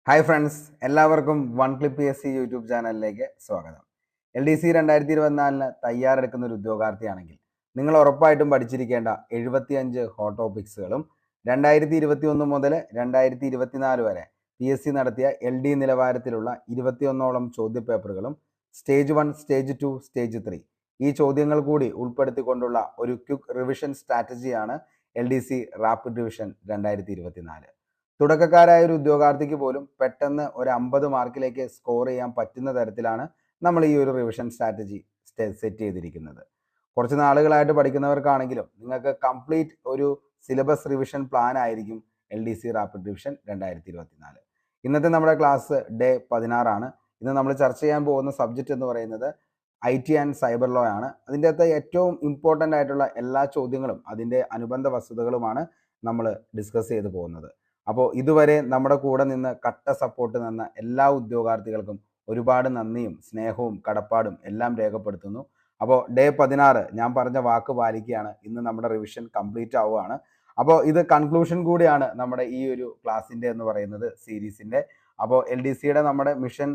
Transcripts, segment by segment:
Hi friends, എല്ലാവർക്കും one clip PSC YouTube ചാനലിലേക്ക് സ്വാഗതം. LDC 2024 തയ്യാറെടുക്കുന്ന ഒരു ഉദ്യോഗാർത്ഥിയാണെങ്കിൽ നിങ്ങൾ ഉറപ്പായിട്ടും പഠിച്ചിരിക്കേണ്ട 75 ഹോട്ട് ടോപ്പിക്സുകളും 2021 മുതൽ 2024 വരെ PSC നടത്തിയ LD നിലവാരത്തിലുള്ള 21ഓളം ചോദ്യപേപ്പറുകളും സ്റ്റേജ് 1, സ്റ്റേജ് 2, സ്റ്റേജ് 3 ഈ ചോദ്യങ്ങൾ കൂടി ഉൾപ്പെടുത്തിക്കൊണ്ടുള്ള ഒരു ക്വിക്ക് റിവിഷൻ സ്ട്രാറ്റജിയാണ് LDC റാപ്പിഡ് റിവിഷൻ 2024. തുടക്കക്കാരായ ഒരു ഉദ്യോഗാർത്ഥിക്ക് പോലും പെട്ടെന്ന് ഒരു 50 മാർക്കിലേക്ക് സ്കോർ ചെയ്യാൻ പറ്റുന്ന തരത്തിലാണ് നമ്മൾ ഈ ഒരു റിവിഷൻ സ്ട്രാറ്റജി സെറ്റ് ചെയ്തിരിക്കുന്നത്. കുറച്ച് നാളുകളായിട്ട് പഠിക്കുന്നവർക്കാണെങ്കിലും നിങ്ങൾക്ക് കംപ്ലീറ്റ് ഒരു സിലബസ് റിവിഷൻ പ്ലാൻ ആയിരിക്കും LDC റാപ്പിഡ് റിവിഷൻ 2024. ഇന്നത്തെ നമ്മുടെ ക്ലാസ് ഡേ 16 ഇന്ന് നമ്മൾ ചർച്ച ചെയ്യാൻ പോകുന്ന സബ്ജക്റ്റ് എന്ന് പറയുന്നത് IT ആൻഡ് സൈബർ ലോ ആണ്. അതിൻ്റെ അകത്ത് ഏറ്റവും ഇമ്പോർട്ടൻ്റ് ആയിട്ടുള്ള എല്ലാ ചോദ്യങ്ങളും അതിൻ്റെ അനുബന്ധ വസ്തുതകളുമാണ് നമ്മൾ ഡിസ്കസ് ചെയ്തു പോകുന്നത്. അപ്പോൾ ഇതുവരെ നമ്മുടെ കൂടെ നിന്ന് കട്ട സപ്പോർട്ട് തന്ന എല്ലാ ഉദ്യോഗാർത്ഥികൾക്കും ഒരുപാട് നന്ദിയും സ്നേഹവും കടപ്പാടും എല്ലാം രേഖപ്പെടുത്തുന്നു. അപ്പോൾ ഡേ 16 ഞാൻ പറഞ്ഞ വാക്ക് പാലിക്കുകയാണ്. ഇന്ന് നമ്മുടെ റിവിഷൻ കംപ്ലീറ്റ് ആവുകയാണ്. അപ്പോൾ ഇത് കൺക്ലൂഷൻ കൂടിയാണ് നമ്മുടെ ഈ ഒരു ക്ലാസ്സിൻ്റെ എന്ന് പറയുന്നത് സീരീസിൻ്റെ. അപ്പോൾ LDCയുടെ നമ്മുടെ മിഷൻ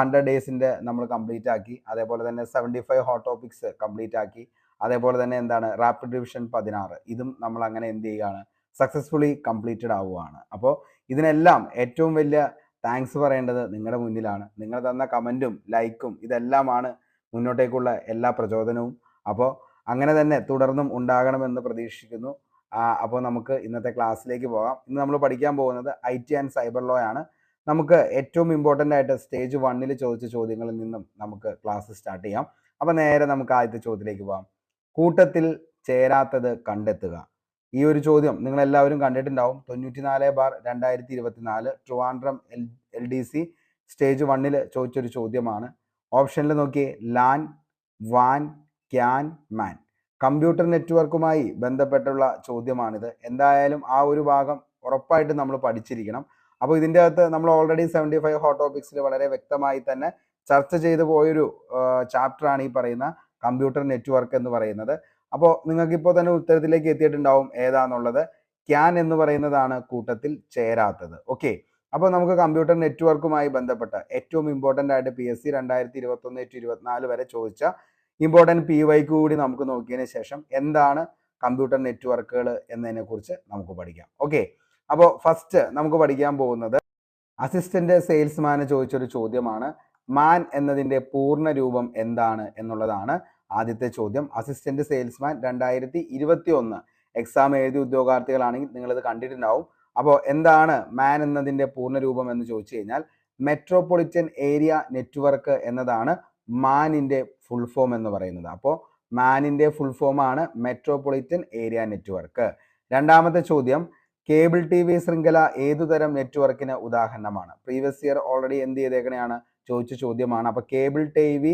100 ഡേയ്സിൻ്റെ നമ്മൾ കംപ്ലീറ്റ് ആക്കി. അതേപോലെ തന്നെ 75 ഹോട്ട് ടോപ്പിക്സ് കംപ്ലീറ്റ് ആക്കി. അതേപോലെ തന്നെ എന്താണ് റാപ്പിഡ് റിവിഷൻ 16 ഇതും നമ്മൾ അങ്ങനെ എന്ത് ചെയ്യുകയാണ്, സക്സസ്ഫുള്ളി കംപ്ലീറ്റഡ് ആവുകയാണ്. അപ്പോൾ ഇതിനെല്ലാം ഏറ്റവും വലിയ താങ്ക്സ് പറയേണ്ടത് നിങ്ങളുടെ മുന്നിലാണ്. നിങ്ങൾ തന്ന കമൻറ്റും ലൈക്കും ഇതെല്ലാമാണ് മുന്നോട്ടേക്കുള്ള എല്ലാ പ്രചോദനവും. അപ്പോൾ അങ്ങനെ തന്നെ തുടർന്നും ഉണ്ടാകണമെന്ന് പ്രതീക്ഷിക്കുന്നു. അപ്പോൾ നമുക്ക് ഇന്നത്തെ ക്ലാസ്സിലേക്ക് പോകാം. ഇന്ന് നമ്മൾ പഠിക്കാൻ പോകുന്നത് IT ആൻഡ് സൈബർ ലോ ആണ്. നമുക്ക് ഏറ്റവും ഇമ്പോർട്ടൻ്റ് ആയിട്ട് സ്റ്റേജ് 1 ചോദിച്ച ചോദ്യങ്ങളിൽ നിന്നും നമുക്ക് ക്ലാസ് സ്റ്റാർട്ട് ചെയ്യാം. അപ്പോൾ നേരെ നമുക്ക് ആദ്യത്തെ ചോദ്യത്തിലേക്ക് പോകാം. കൂട്ടത്തിൽ ചേരാത്തത് കണ്ടെത്തുക. ഈ ഒരു ചോദ്യം നിങ്ങൾ എല്ലാവരും കണ്ടിട്ടുണ്ടാവും. 94/2024 ട്രിവാൻഡ്രം LDC സ്റ്റേജ് 1 ചോദിച്ചൊരു ചോദ്യമാണ്. ഓപ്ഷനിൽ നോക്കിയേ, ലാൻ, വാൻ, ക്യാൻ, മാൻ. കമ്പ്യൂട്ടർ നെറ്റ്വർക്കുമായി ബന്ധപ്പെട്ടുള്ള ചോദ്യമാണിത്. എന്തായാലും ആ ഒരു ഭാഗം ഉറപ്പായിട്ടും നമ്മൾ പഠിച്ചിരിക്കണം. അപ്പോൾ ഇതിൻ്റെ അകത്ത് നമ്മൾ ഓൾറെഡി 75 ഹോട്ട് ടോപ്പിക്സിൽ വളരെ വ്യക്തമായി തന്നെ ചർച്ച ചെയ്തു പോയൊരു ചാപ്റ്ററാണ് ഈ പറയുന്ന കമ്പ്യൂട്ടർ നെറ്റ്വർക്ക് എന്ന് പറയുന്നത്. അപ്പോൾ നിങ്ങൾക്ക് ഇപ്പോൾ തന്നെ ഉത്തരത്തിലേക്ക് എത്തിയിട്ടുണ്ടാവും ഏതാന്നുള്ളത്. ക്യാൻ എന്ന് പറയുന്നതാണ് കൂട്ടത്തിൽ ചേരാത്തത്. ഓക്കെ, അപ്പോൾ നമുക്ക് കമ്പ്യൂട്ടർ നെറ്റ്വർക്കുമായി ബന്ധപ്പെട്ട ഏറ്റവും ഇമ്പോർട്ടൻ്റ് ആയിട്ട് PSC 2021-24 വരെ ചോദിച്ച ഇമ്പോർട്ടൻറ്റ് PY കൂടി നമുക്ക് നോക്കിയതിന് ശേഷം എന്താണ് കമ്പ്യൂട്ടർ നെറ്റ്വർക്കുകൾ എന്നതിനെ കുറിച്ച് നമുക്ക് പഠിക്കാം. ഓക്കെ, അപ്പോൾ ഫസ്റ്റ് നമുക്ക് പഠിക്കാൻ പോകുന്നത് അസിസ്റ്റന്റ് സെയിൽസ്മാന് ചോദിച്ചൊരു ചോദ്യമാണ്. മാൻ എന്നതിൻ്റെ പൂർണ്ണ രൂപം എന്താണ് എന്നുള്ളതാണ് ആദ്യത്തെ ചോദ്യം. അസിസ്റ്റന്റ് സെയിൽസ്മാൻ 2021 എക്സാം എഴുതിയ ഉദ്യോഗാർത്ഥികളാണെങ്കിൽ നിങ്ങളിത് കണ്ടിട്ടുണ്ടാവും. അപ്പോൾ എന്താണ് മാൻ എന്നതിൻ്റെ പൂർണ്ണ രൂപം എന്ന് ചോദിച്ചു കഴിഞ്ഞാൽ മെട്രോപൊളിറ്റൻ ഏരിയ നെറ്റ്വർക്ക് എന്നതാണ് മാനിൻ്റെ ഫുൾ ഫോം എന്ന് പറയുന്നത്. അപ്പോൾ മാനിൻ്റെ ഫുൾ ഫോമാണ് മെട്രോപൊളിറ്റൻ ഏരിയ നെറ്റ്വർക്ക്. രണ്ടാമത്തെ ചോദ്യം, കേബിൾ TV ശൃംഖല ഏതുതരം നെറ്റ്വർക്കിന് ഉദാഹരണമാണ്? പ്രീവിയസ് ഇയർ ഓൾറെഡി എന്ത് ചെയ്തേക്കണെയാണ്, ചോദിച്ച ചോദ്യമാണ്. അപ്പോൾ കേബിൾ TV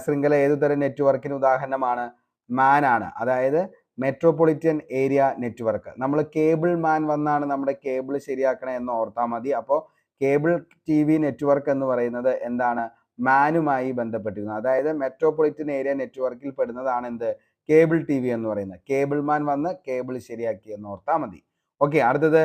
ശൃംഖല ഏതുതരം നെറ്റ്വർക്കിന് ഉദാഹരണമാണ്? മാൻ ആണ്, അതായത് മെട്രോപൊളിറ്റൻ ഏരിയ നെറ്റ്വർക്ക്. നമ്മൾ കേബിൾ മാൻ വന്നാണ് നമ്മുടെ കേബിൾ ശരിയാക്കണേ എന്ന് ഓർത്താൽ മതി. അപ്പോൾ കേബിൾ TV നെറ്റ്വർക്ക് എന്ന് പറയുന്നത് എന്താണ്? മാനുമായി ബന്ധപ്പെട്ടിരിക്കുന്നത്. അതായത് മെട്രോപൊളിറ്റൻ ഏരിയ നെറ്റ്വർക്കിൽ പെടുന്നതാണ് എന്ത്? കേബിൾ TV എന്ന് പറയുന്നത്. കേബിൾ മാൻ വന്ന് കേബിൾ ശരിയാക്കി എന്ന് ഓർത്താൽ മതി. ഓക്കെ, അടുത്തത്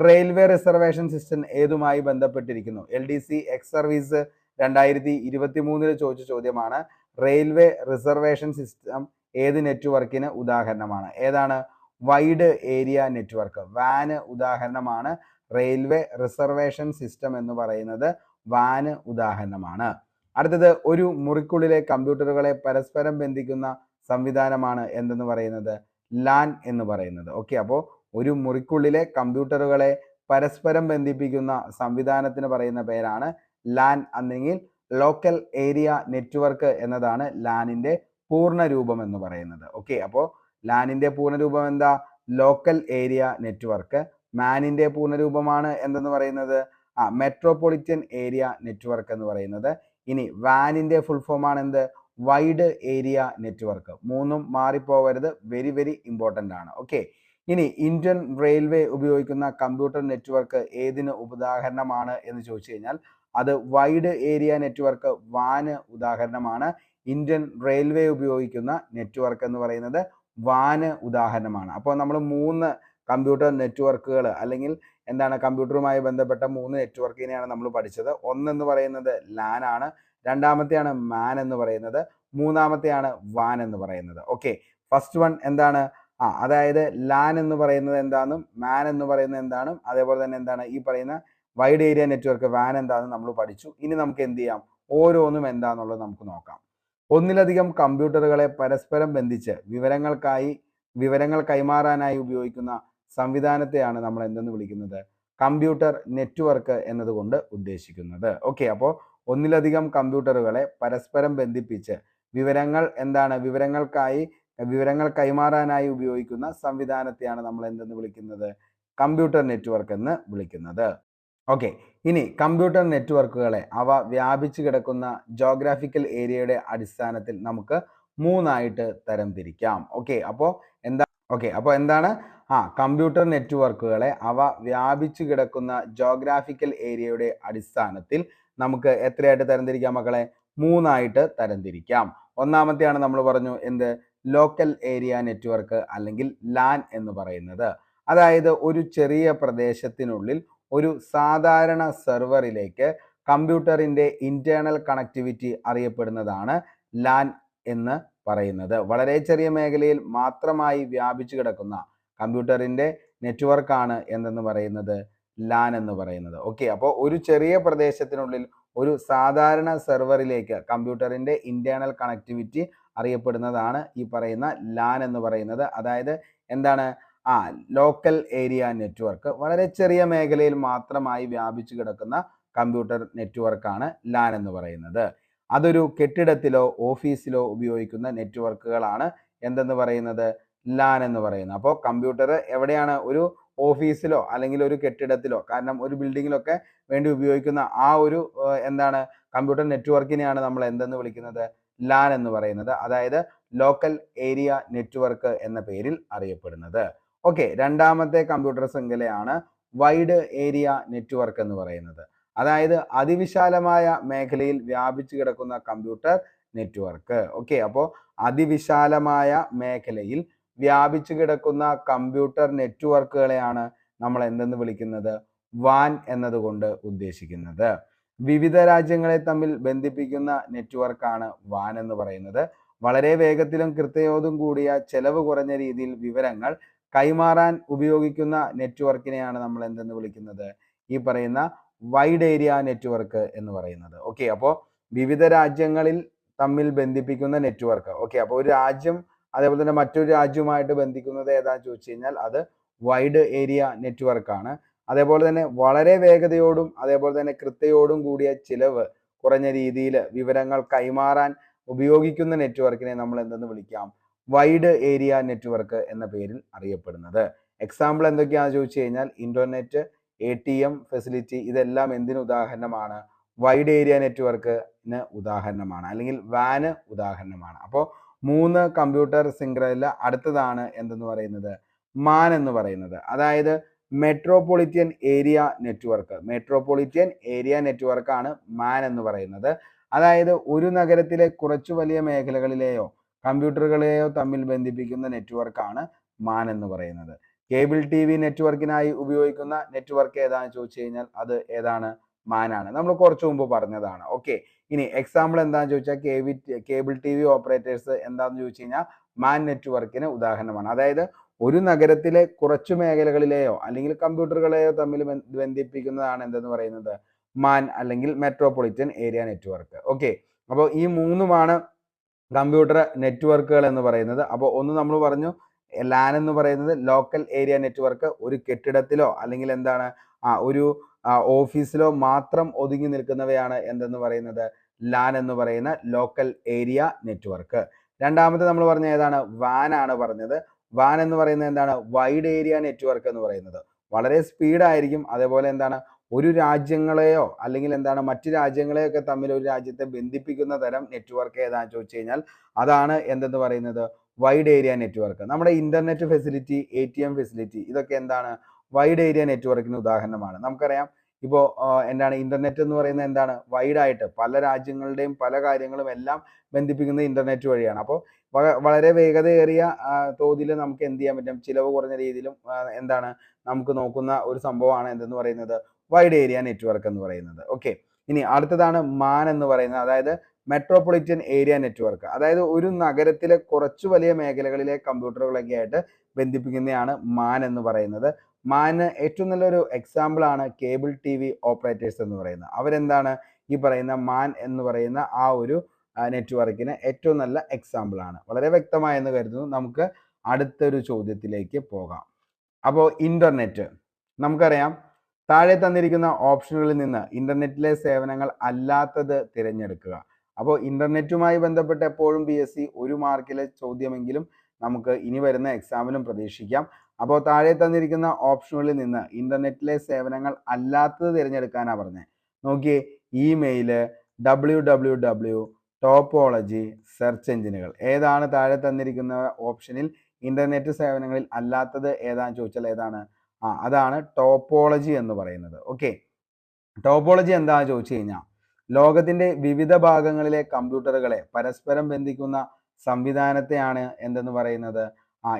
റെയിൽവേ റിസർവേഷൻ സിസ്റ്റം ഏതുമായി ബന്ധപ്പെട്ടിരിക്കുന്നു? LDC എക്സ് സർവീസ് 2023 ചോദിച്ച ചോദ്യമാണ്. റെയിൽവേ റിസർവേഷൻ സിസ്റ്റം ഏത് നെറ്റ്വർക്കിന് ഉദാഹരണമാണ്? ഏതാണ്? Wide area network. വാന് ഉദാഹരണമാണ്. റെയിൽവേ റിസർവേഷൻ സിസ്റ്റം എന്ന് പറയുന്നത് വാന് ഉദാഹരണമാണ്. അടുത്തത്, ഒരു മുറിക്കുള്ളിലെ കമ്പ്യൂട്ടറുകളെ പരസ്പരം ബന്ധിക്കുന്ന സംവിധാനമാണ് എന്തെന്ന് പറയുന്നത്? ലാൻ എന്ന് പറയുന്നത്. ഓക്കെ, അപ്പോൾ ഒരു മുറിക്കുള്ളിലെ കമ്പ്യൂട്ടറുകളെ പരസ്പരം ബന്ധിപ്പിക്കുന്ന സംവിധാനത്തിന് പറയുന്ന പേരാണ് ലാൻ, അല്ലെങ്കിൽ ലോക്കൽ ഏരിയ നെറ്റ്വർക്ക് എന്നതാണ് ലാനിൻ്റെ പൂർണ്ണ രൂപം എന്ന് പറയുന്നത്. ഓക്കെ, അപ്പോൾ ലാനിൻ്റെ പൂർണ്ണ രൂപം എന്താ? Local area network. മാനിൻ്റെ പൂർണ്ണ രൂപമാണ് എന്തെന്ന് പറയുന്നത്? മെട്രോപൊളിറ്റൻ ഏരിയ നെറ്റ്വർക്ക് എന്ന് പറയുന്നത്. ഇനി വാനിൻ്റെ ഫുൾ ഫോം ആണ് എന്ത്? Wide area network. മൂന്നും മാറിപ്പോവരുത്, വെരി വെരി ഇമ്പോർട്ടൻ്റ് ആണ്. ഓക്കെ, ഇനി ഇന്ത്യൻ റെയിൽവേ ഉപയോഗിക്കുന്ന കമ്പ്യൂട്ടർ നെറ്റ്വർക്ക് ഏതിന് ഉദാഹരണമാണ് എന്ന് ചോദിച്ചു കഴിഞ്ഞാൽ അത് വൈഡ് ഏരിയ നെറ്റ്വർക്ക് വാന് ഉദാഹരണമാണ്. ഇന്ത്യൻ റെയിൽവേ ഉപയോഗിക്കുന്ന നെറ്റ്വർക്ക് എന്ന് പറയുന്നത് വാന് ഉദാഹരണമാണ്. അപ്പോൾ നമ്മൾ 3 കമ്പ്യൂട്ടർ നെറ്റ്വർക്കുകൾ അല്ലെങ്കിൽ എന്താണ് കമ്പ്യൂട്ടറുമായി ബന്ധപ്പെട്ട 3 നെറ്റ്വർക്കിനെയാണ് നമ്മൾ പഠിച്ചത്. ഒന്നെന്ന് പറയുന്നത് ലാൻ ആണ്, രണ്ടാമത്തെയാണ് മാൻ എന്ന് പറയുന്നത്, മൂന്നാമത്തെയാണ് വാൻ എന്ന് പറയുന്നത്. ഓക്കെ, ഫസ്റ്റ് വൺ എന്താണ്? അതായത് ലാൻ എന്ന് പറയുന്നത് എന്താണെന്നും മാൻ എന്ന് പറയുന്നത് എന്താണെന്നും അതേപോലെ തന്നെ എന്താണ് ഈ പറയുന്ന വൈഡ് ഏരിയ നെറ്റ്വർക്ക് വാൻ എന്താണെന്ന് നമ്മൾ പഠിച്ചു. ഇനി നമുക്ക് എന്ത് ചെയ്യാം, ഓരോന്നും എന്താണെന്നുള്ളത് നമുക്ക് നോക്കാം. ഒന്നിലധികം കമ്പ്യൂട്ടറുകളെ പരസ്പരം ബന്ധിച്ച് വിവരങ്ങൾ കൈമാറാനായി ഉപയോഗിക്കുന്ന സംവിധാനത്തെയാണ് നമ്മൾ എന്തെന്ന് വിളിക്കുന്നത്? കമ്പ്യൂട്ടർ നെറ്റ്വർക്ക് എന്നതുകൊണ്ട് ഉദ്ദേശിക്കുന്നത്. ഓക്കെ, അപ്പോൾ ഒന്നിലധികം കമ്പ്യൂട്ടറുകളെ പരസ്പരം ബന്ധിപ്പിച്ച് വിവരങ്ങൾ കൈമാറാനായി ഉപയോഗിക്കുന്ന സംവിധാനത്തെയാണ് നമ്മൾ എന്തെന്ന് വിളിക്കുന്നത്? കമ്പ്യൂട്ടർ നെറ്റ്വർക്ക് എന്ന് വിളിക്കുന്നത്. ഓക്കെ, ഇനി കമ്പ്യൂട്ടർ നെറ്റ്വർക്കുകളെ അവ വ്യാപിച്ചു കിടക്കുന്ന ജോഗ്രാഫിക്കൽ ഏരിയയുടെ അടിസ്ഥാനത്തിൽ നമുക്ക് 3ആയിട്ട് തരംതിരിക്കാം. ഓക്കെ, അപ്പോൾ എന്താണ്? കമ്പ്യൂട്ടർ നെറ്റ്വർക്കുകളെ അവ വ്യാപിച്ചു കിടക്കുന്ന ജോഗ്രാഫിക്കൽ ഏരിയയുടെ അടിസ്ഥാനത്തിൽ നമുക്ക് എത്രയായിട്ട് തരംതിരിക്കാം മക്കളെ? 3ആയിട്ട് തരംതിരിക്കാം. ഒന്നാമത്തെയാണ് നമ്മൾ പറഞ്ഞു എന്ത്? ലോക്കൽ ഏരിയ നെറ്റ്വർക്ക് അല്ലെങ്കിൽ ലാൻ എന്ന് പറയുന്നത്. അതായത് ഒരു ചെറിയ പ്രദേശത്തിനുള്ളിൽ ഒരു സാധാരണ സെർവറിലേക്ക് കമ്പ്യൂട്ടറിന്റെ ഇന്റേണൽ കണക്ടിവിറ്റി അറിയപ്പെടുന്നതാണ് ലാൻ എന്ന് പറയുന്നത്. വളരെ ചെറിയ മേഖലയിൽ മാത്രമായി വ്യാപിച്ചു കിടക്കുന്ന കമ്പ്യൂട്ടറിന്റെ നെറ്റ്വർക്കാണ് എന്തെന്ന് പറയുന്നത്? ലാൻ എന്ന് പറയുന്നത്. ഓക്കെ, അപ്പോൾ ഒരു ചെറിയ പ്രദേശത്തിനുള്ളിൽ ഒരു സാധാരണ സെർവറിലേക്ക് കമ്പ്യൂട്ടറിന്റെ ഇന്റേണൽ കണക്ടിവിറ്റി അറിയപ്പെടുന്നതാണ് ഈ പറയുന്ന ലാൻ എന്ന് പറയുന്നത്. അതായത് എന്താണ്? ലോക്കൽ ഏരിയ നെറ്റ്വർക്ക്, വളരെ ചെറിയ മേഖലയിൽ മാത്രമായി വ്യാപിച്ചു കിടക്കുന്ന കമ്പ്യൂട്ടർ നെറ്റ്വർക്കാണ് ലാൻ എന്ന് പറയുന്നത്. അതൊരു കെട്ടിടത്തിലോ ഓഫീസിലോ ഉപയോഗിക്കുന്ന നെറ്റ്വർക്കുകളാണ് എന്തെന്ന് പറയുന്നത്? ലാൻ എന്ന് പറയുന്നത്. അപ്പോൾ കമ്പ്യൂട്ടർ എവിടെയാണ്? ഒരു ഓഫീസിലോ അല്ലെങ്കിൽ ഒരു കെട്ടിടത്തിലോ, കാരണം ഒരു ബിൽഡിങ്ങിലൊക്കെ വേണ്ടി ഉപയോഗിക്കുന്ന ഒരു എന്താണ് കമ്പ്യൂട്ടർ നെറ്റ്വർക്കിനെയാണ് നമ്മൾ എന്തെന്ന് വിളിക്കുന്നത്? ലാൻ എന്ന് പറയുന്നത്. അതായത് ലോക്കൽ ഏരിയ നെറ്റ്വർക്ക് എന്ന പേരിൽ അറിയപ്പെടുന്നത്. ഓക്കെ, രണ്ടാമത്തെ കമ്പ്യൂട്ടർ ശൃംഖലയാണ് വൈഡ് ഏരിയ നെറ്റ്വർക്ക് എന്ന് പറയുന്നത്. അതായത് അതിവിശാലമായ മേഖലയിൽ വ്യാപിച്ചു കിടക്കുന്ന കമ്പ്യൂട്ടർ നെറ്റ്വർക്ക്. ഓക്കെ, അപ്പോൾ അതിവിശാലമായ മേഖലയിൽ വ്യാപിച്ചു കിടക്കുന്ന കമ്പ്യൂട്ടർ നെറ്റ്വർക്കുകളെയാണ് നമ്മൾ എന്തെന്ന് വിളിക്കുന്നത്? വാൻ എന്നതുകൊണ്ട് ഉദ്ദേശിക്കുന്നത്. വിവിധ രാജ്യങ്ങളെ തമ്മിൽ ബന്ധിപ്പിക്കുന്ന നെറ്റ്വർക്കാണ് വാൻ എന്ന് പറയുന്നത്. വളരെ വേഗത്തിലും കൃത്യതയോടും കൂടിയ ചെലവ് കുറഞ്ഞ രീതിയിൽ വിവരങ്ങൾ കൈമാറാൻ ഉപയോഗിക്കുന്ന നെറ്റ്വർക്കിനെയാണ് നമ്മൾ എന്തെന്ന് വിളിക്കുന്നത്? ഈ പറയുന്ന വൈഡ് ഏരിയ നെറ്റ്വർക്ക് എന്ന് പറയുന്നത്. ഓക്കെ, അപ്പോൾ വിവിധ രാജ്യങ്ങളിൽ തമ്മിൽ ബന്ധിപ്പിക്കുന്ന നെറ്റ്വർക്ക്. ഓക്കെ, അപ്പോൾ ഒരു രാജ്യം അതേപോലെ തന്നെ മറ്റൊരു രാജ്യവുമായിട്ട് ബന്ധിക്കുന്നത് ഏതാണെന്ന് ചോദിച്ചു കഴിഞ്ഞാൽ അത് വൈഡ് ഏരിയ നെറ്റ്വർക്ക് ആണ്. അതേപോലെ തന്നെ വളരെ വേഗതയോടും അതേപോലെ തന്നെ കൃത്യതയോടും കൂടിയ ചിലവ് കുറഞ്ഞ രീതിയിൽ വിവരങ്ങൾ കൈമാറാൻ ഉപയോഗിക്കുന്ന നെറ്റ്വർക്കിനെ നമ്മൾ എന്തെന്ന് വിളിക്കാം? വൈഡ് ഏരിയ നെറ്റ്വർക്ക് എന്ന പേരിൽ അറിയപ്പെടുന്നത്. എക്സാമ്പിൾ എന്തൊക്കെയാണെന്ന് ചോദിച്ചു കഴിഞ്ഞാൽ ഇന്റർനെറ്റ്, ATM ഫെസിലിറ്റി, ഇതെല്ലാം എന്തിന് ഉദാഹരണമാണ്? വൈഡ് ഏരിയ നെറ്റ്വർക്കിന് ഉദാഹരണമാണ്, അല്ലെങ്കിൽ വാന് ഉദാഹരണമാണ്. അപ്പോൾ 3 കമ്പ്യൂട്ടർ ശൃംഖല അടുത്തതാണ് എന്തെന്ന് പറയുന്നത്? മാൻ എന്ന് പറയുന്നത്. അതായത് മെട്രോപൊളിറ്റൻ ഏരിയ നെറ്റ്വർക്കാണ് മാൻ എന്ന് പറയുന്നത്. അതായത് ഒരു നഗരത്തിലെ കുറച്ചു വലിയ മേഖലകളിലെയോ കമ്പ്യൂട്ടറുകളെയോ തമ്മിൽ ബന്ധിപ്പിക്കുന്ന നെറ്റ്വർക്കാണ് മാൻ എന്ന് പറയുന്നത്. കേബിൾ TV നെറ്റ്വർക്കിനായി ഉപയോഗിക്കുന്ന നെറ്റ്വർക്ക് ഏതാണെന്ന് ചോദിച്ചു കഴിഞ്ഞാൽ അത് ഏതാണ്? മാനാണ്. നമ്മൾ കുറച്ചു മുമ്പ് പറഞ്ഞതാണ്. ഓക്കെ, ഇനി എക്സാമ്പിൾ എന്താണെന്ന് ചോദിച്ചാൽ കേബിൾ TV ഓപ്പറേറ്റേഴ്സ് എന്താണെന്ന് ചോദിച്ചു കഴിഞ്ഞാൽ മാൻ നെറ്റ്വർക്കിന് ഉദാഹരണമാണ്. അതായത് ഒരു നഗരത്തിലെ കുറച്ചു മേഖലകളിലെയോ അല്ലെങ്കിൽ കമ്പ്യൂട്ടറുകളെയോ തമ്മിൽ ബന്ധിപ്പിക്കുന്നതാണ് എന്തെന്ന് പറയുന്നത്? മാൻ അല്ലെങ്കിൽ മെട്രോപൊളിറ്റൻ ഏരിയ നെറ്റ്വർക്ക്. ഓക്കെ, അപ്പോൾ ഈ 3ഉമാണ് കമ്പ്യൂട്ടർ നെറ്റ്വർക്കുകൾ എന്ന് പറയുന്നത്. അപ്പോൾ ഒന്ന് നമ്മൾ പറഞ്ഞു, ലാൻ എന്ന് പറയുന്നത് ലോക്കൽ ഏരിയ നെറ്റ്വർക്ക്, ഒരു കെട്ടിടത്തിലോ അല്ലെങ്കിൽ എന്താണ് ഒരു ഓഫീസിലോ മാത്രം ഒതുങ്ങി നിൽക്കുന്നവയാണ് എന്തെന്ന് പറയുന്നത്? ലാൻ എന്ന് പറയുന്ന ലോക്കൽ ഏരിയ നെറ്റ്വർക്ക്. രണ്ടാമത്തെ നമ്മൾ പറഞ്ഞ ഏതാണ്? വാൻ ആണ് പറഞ്ഞത്. വാൻ എന്ന് പറയുന്നത് എന്താണ്? വൈഡ് ഏരിയ നെറ്റ്വർക്ക് എന്ന് പറയുന്നത്. വളരെ സ്പീഡായിരിക്കും. അതേപോലെ എന്താണ്? ഒരു രാജ്യങ്ങളെയോ അല്ലെങ്കിൽ എന്താണ് മറ്റു രാജ്യങ്ങളെയൊക്കെ തമ്മിൽ ഒരു രാജ്യത്തെ ബന്ധിപ്പിക്കുന്ന തരം നെറ്റ്വർക്ക് ഏതാണെന്ന് ചോദിച്ചു കഴിഞ്ഞാൽ അതാണ് എന്തെന്ന് പറയുന്നത്? Wide area network. നമ്മുടെ ഇന്റർനെറ്റ് ഫെസിലിറ്റി, ATM ഫെസിലിറ്റി, ഇതൊക്കെ എന്താണ്? വൈഡ് ഏരിയ നെറ്റ്വർക്കിന് ഉദാഹരണമാണ്. നമുക്കറിയാം ഇപ്പോൾ എന്താണ് ഇന്റർനെറ്റ് എന്ന് പറയുന്നത് എന്താണ്? വൈഡായിട്ട് പല രാജ്യങ്ങളുടെയും പല കാര്യങ്ങളും എല്ലാം ബന്ധിപ്പിക്കുന്നത് ഇന്റർനെറ്റ് വഴിയാണ്. അപ്പോൾ വളരെ വേഗതയേറിയ തോതിൽ നമുക്ക് എന്ത് ചെയ്യാൻ പറ്റും? ചിലവ് കുറഞ്ഞ രീതിയിലും എന്താണ് നമുക്ക് നോക്കുന്ന ഒരു സംഭവമാണ് എന്തെന്ന് പറയുന്നത് വൈഡ് ഏരിയ നെറ്റ്വർക്ക് എന്ന് പറയുന്നത്. ഓക്കെ, ഇനി അടുത്തതാണ് മാൻ എന്ന് പറയുന്നത്, അതായത് മെട്രോപൊളിറ്റൻ ഏരിയ നെറ്റ്വർക്ക്. അതായത് ഒരു നഗരത്തിലെ കുറച്ചു വലിയ മേഖലകളിലെ കമ്പ്യൂട്ടറുകളൊക്കെ ആയിട്ട് ബന്ധിപ്പിക്കുന്നതാണ് മാൻ എന്ന് പറയുന്നത്. മാന് ഏറ്റവും നല്ലൊരു എക്സാമ്പിൾ ആണ് കേബിൾ TV ഓപ്പറേറ്റേഴ്സ് എന്ന് പറയുന്നത്. അവരെന്താണ് ഈ പറയുന്ന മാൻ എന്ന് പറയുന്ന ആ ഒരു നെറ്റ്വർക്കിന് ഏറ്റവും നല്ല എക്സാമ്പിൾ ആണ്. വളരെ വ്യക്തമായെന്ന് കരുതുന്നു. നമുക്ക് അടുത്തൊരു ചോദ്യത്തിലേക്ക് പോകാം. അപ്പോൾ ഇന്റർനെറ്റ് നമുക്കറിയാം, താഴെ തന്നിരിക്കുന്ന ഓപ്ഷനുകളിൽ നിന്ന് ഇന്റർനെറ്റിലെ സേവനങ്ങൾ അല്ലാത്തത് തിരഞ്ഞെടുക്കുക. അപ്പോൾ ഇന്റർനെറ്റുമായി ബന്ധപ്പെട്ട് എപ്പോഴും PSC ഒരു മാർക്കിലെ ചോദ്യമെങ്കിലും നമുക്ക് ഇനി വരുന്ന എക്സാമിലും പ്രതീക്ഷിക്കാം. അപ്പോൾ താഴെ തന്നിരിക്കുന്ന ഓപ്ഷനുകളിൽ നിന്ന് ഇന്റർനെറ്റിലെ സേവനങ്ങൾ അല്ലാത്തത് തിരഞ്ഞെടുക്കാനാണ് പറഞ്ഞത്. നോക്കിയേ, ഇമെയില്, WWW, ടോപ്പോളജി, സെർച്ച് എഞ്ചിനുകൾ. ഏതാണ് താഴെ തന്നിരിക്കുന്ന ഓപ്ഷനിൽ ഇന്റർനെറ്റ് സേവനങ്ങളിൽ അല്ലാത്തത് ഏതാണെന്ന് ചോദിച്ചാൽ ഏതാണ്? അതാണ് ടോപ്പോളജി എന്ന് പറയുന്നത്. ഓക്കെ, ടോപ്പോളജി എന്താണെന്ന് ചോദിച്ചു കഴിഞ്ഞാൽ ലോകത്തിന്റെ വിവിധ ഭാഗങ്ങളിലെ കമ്പ്യൂട്ടറുകളെ പരസ്പരം ബന്ധിക്കുന്ന സംവിധാനത്തെയാണ് എന്തെന്ന് പറയുന്നത്?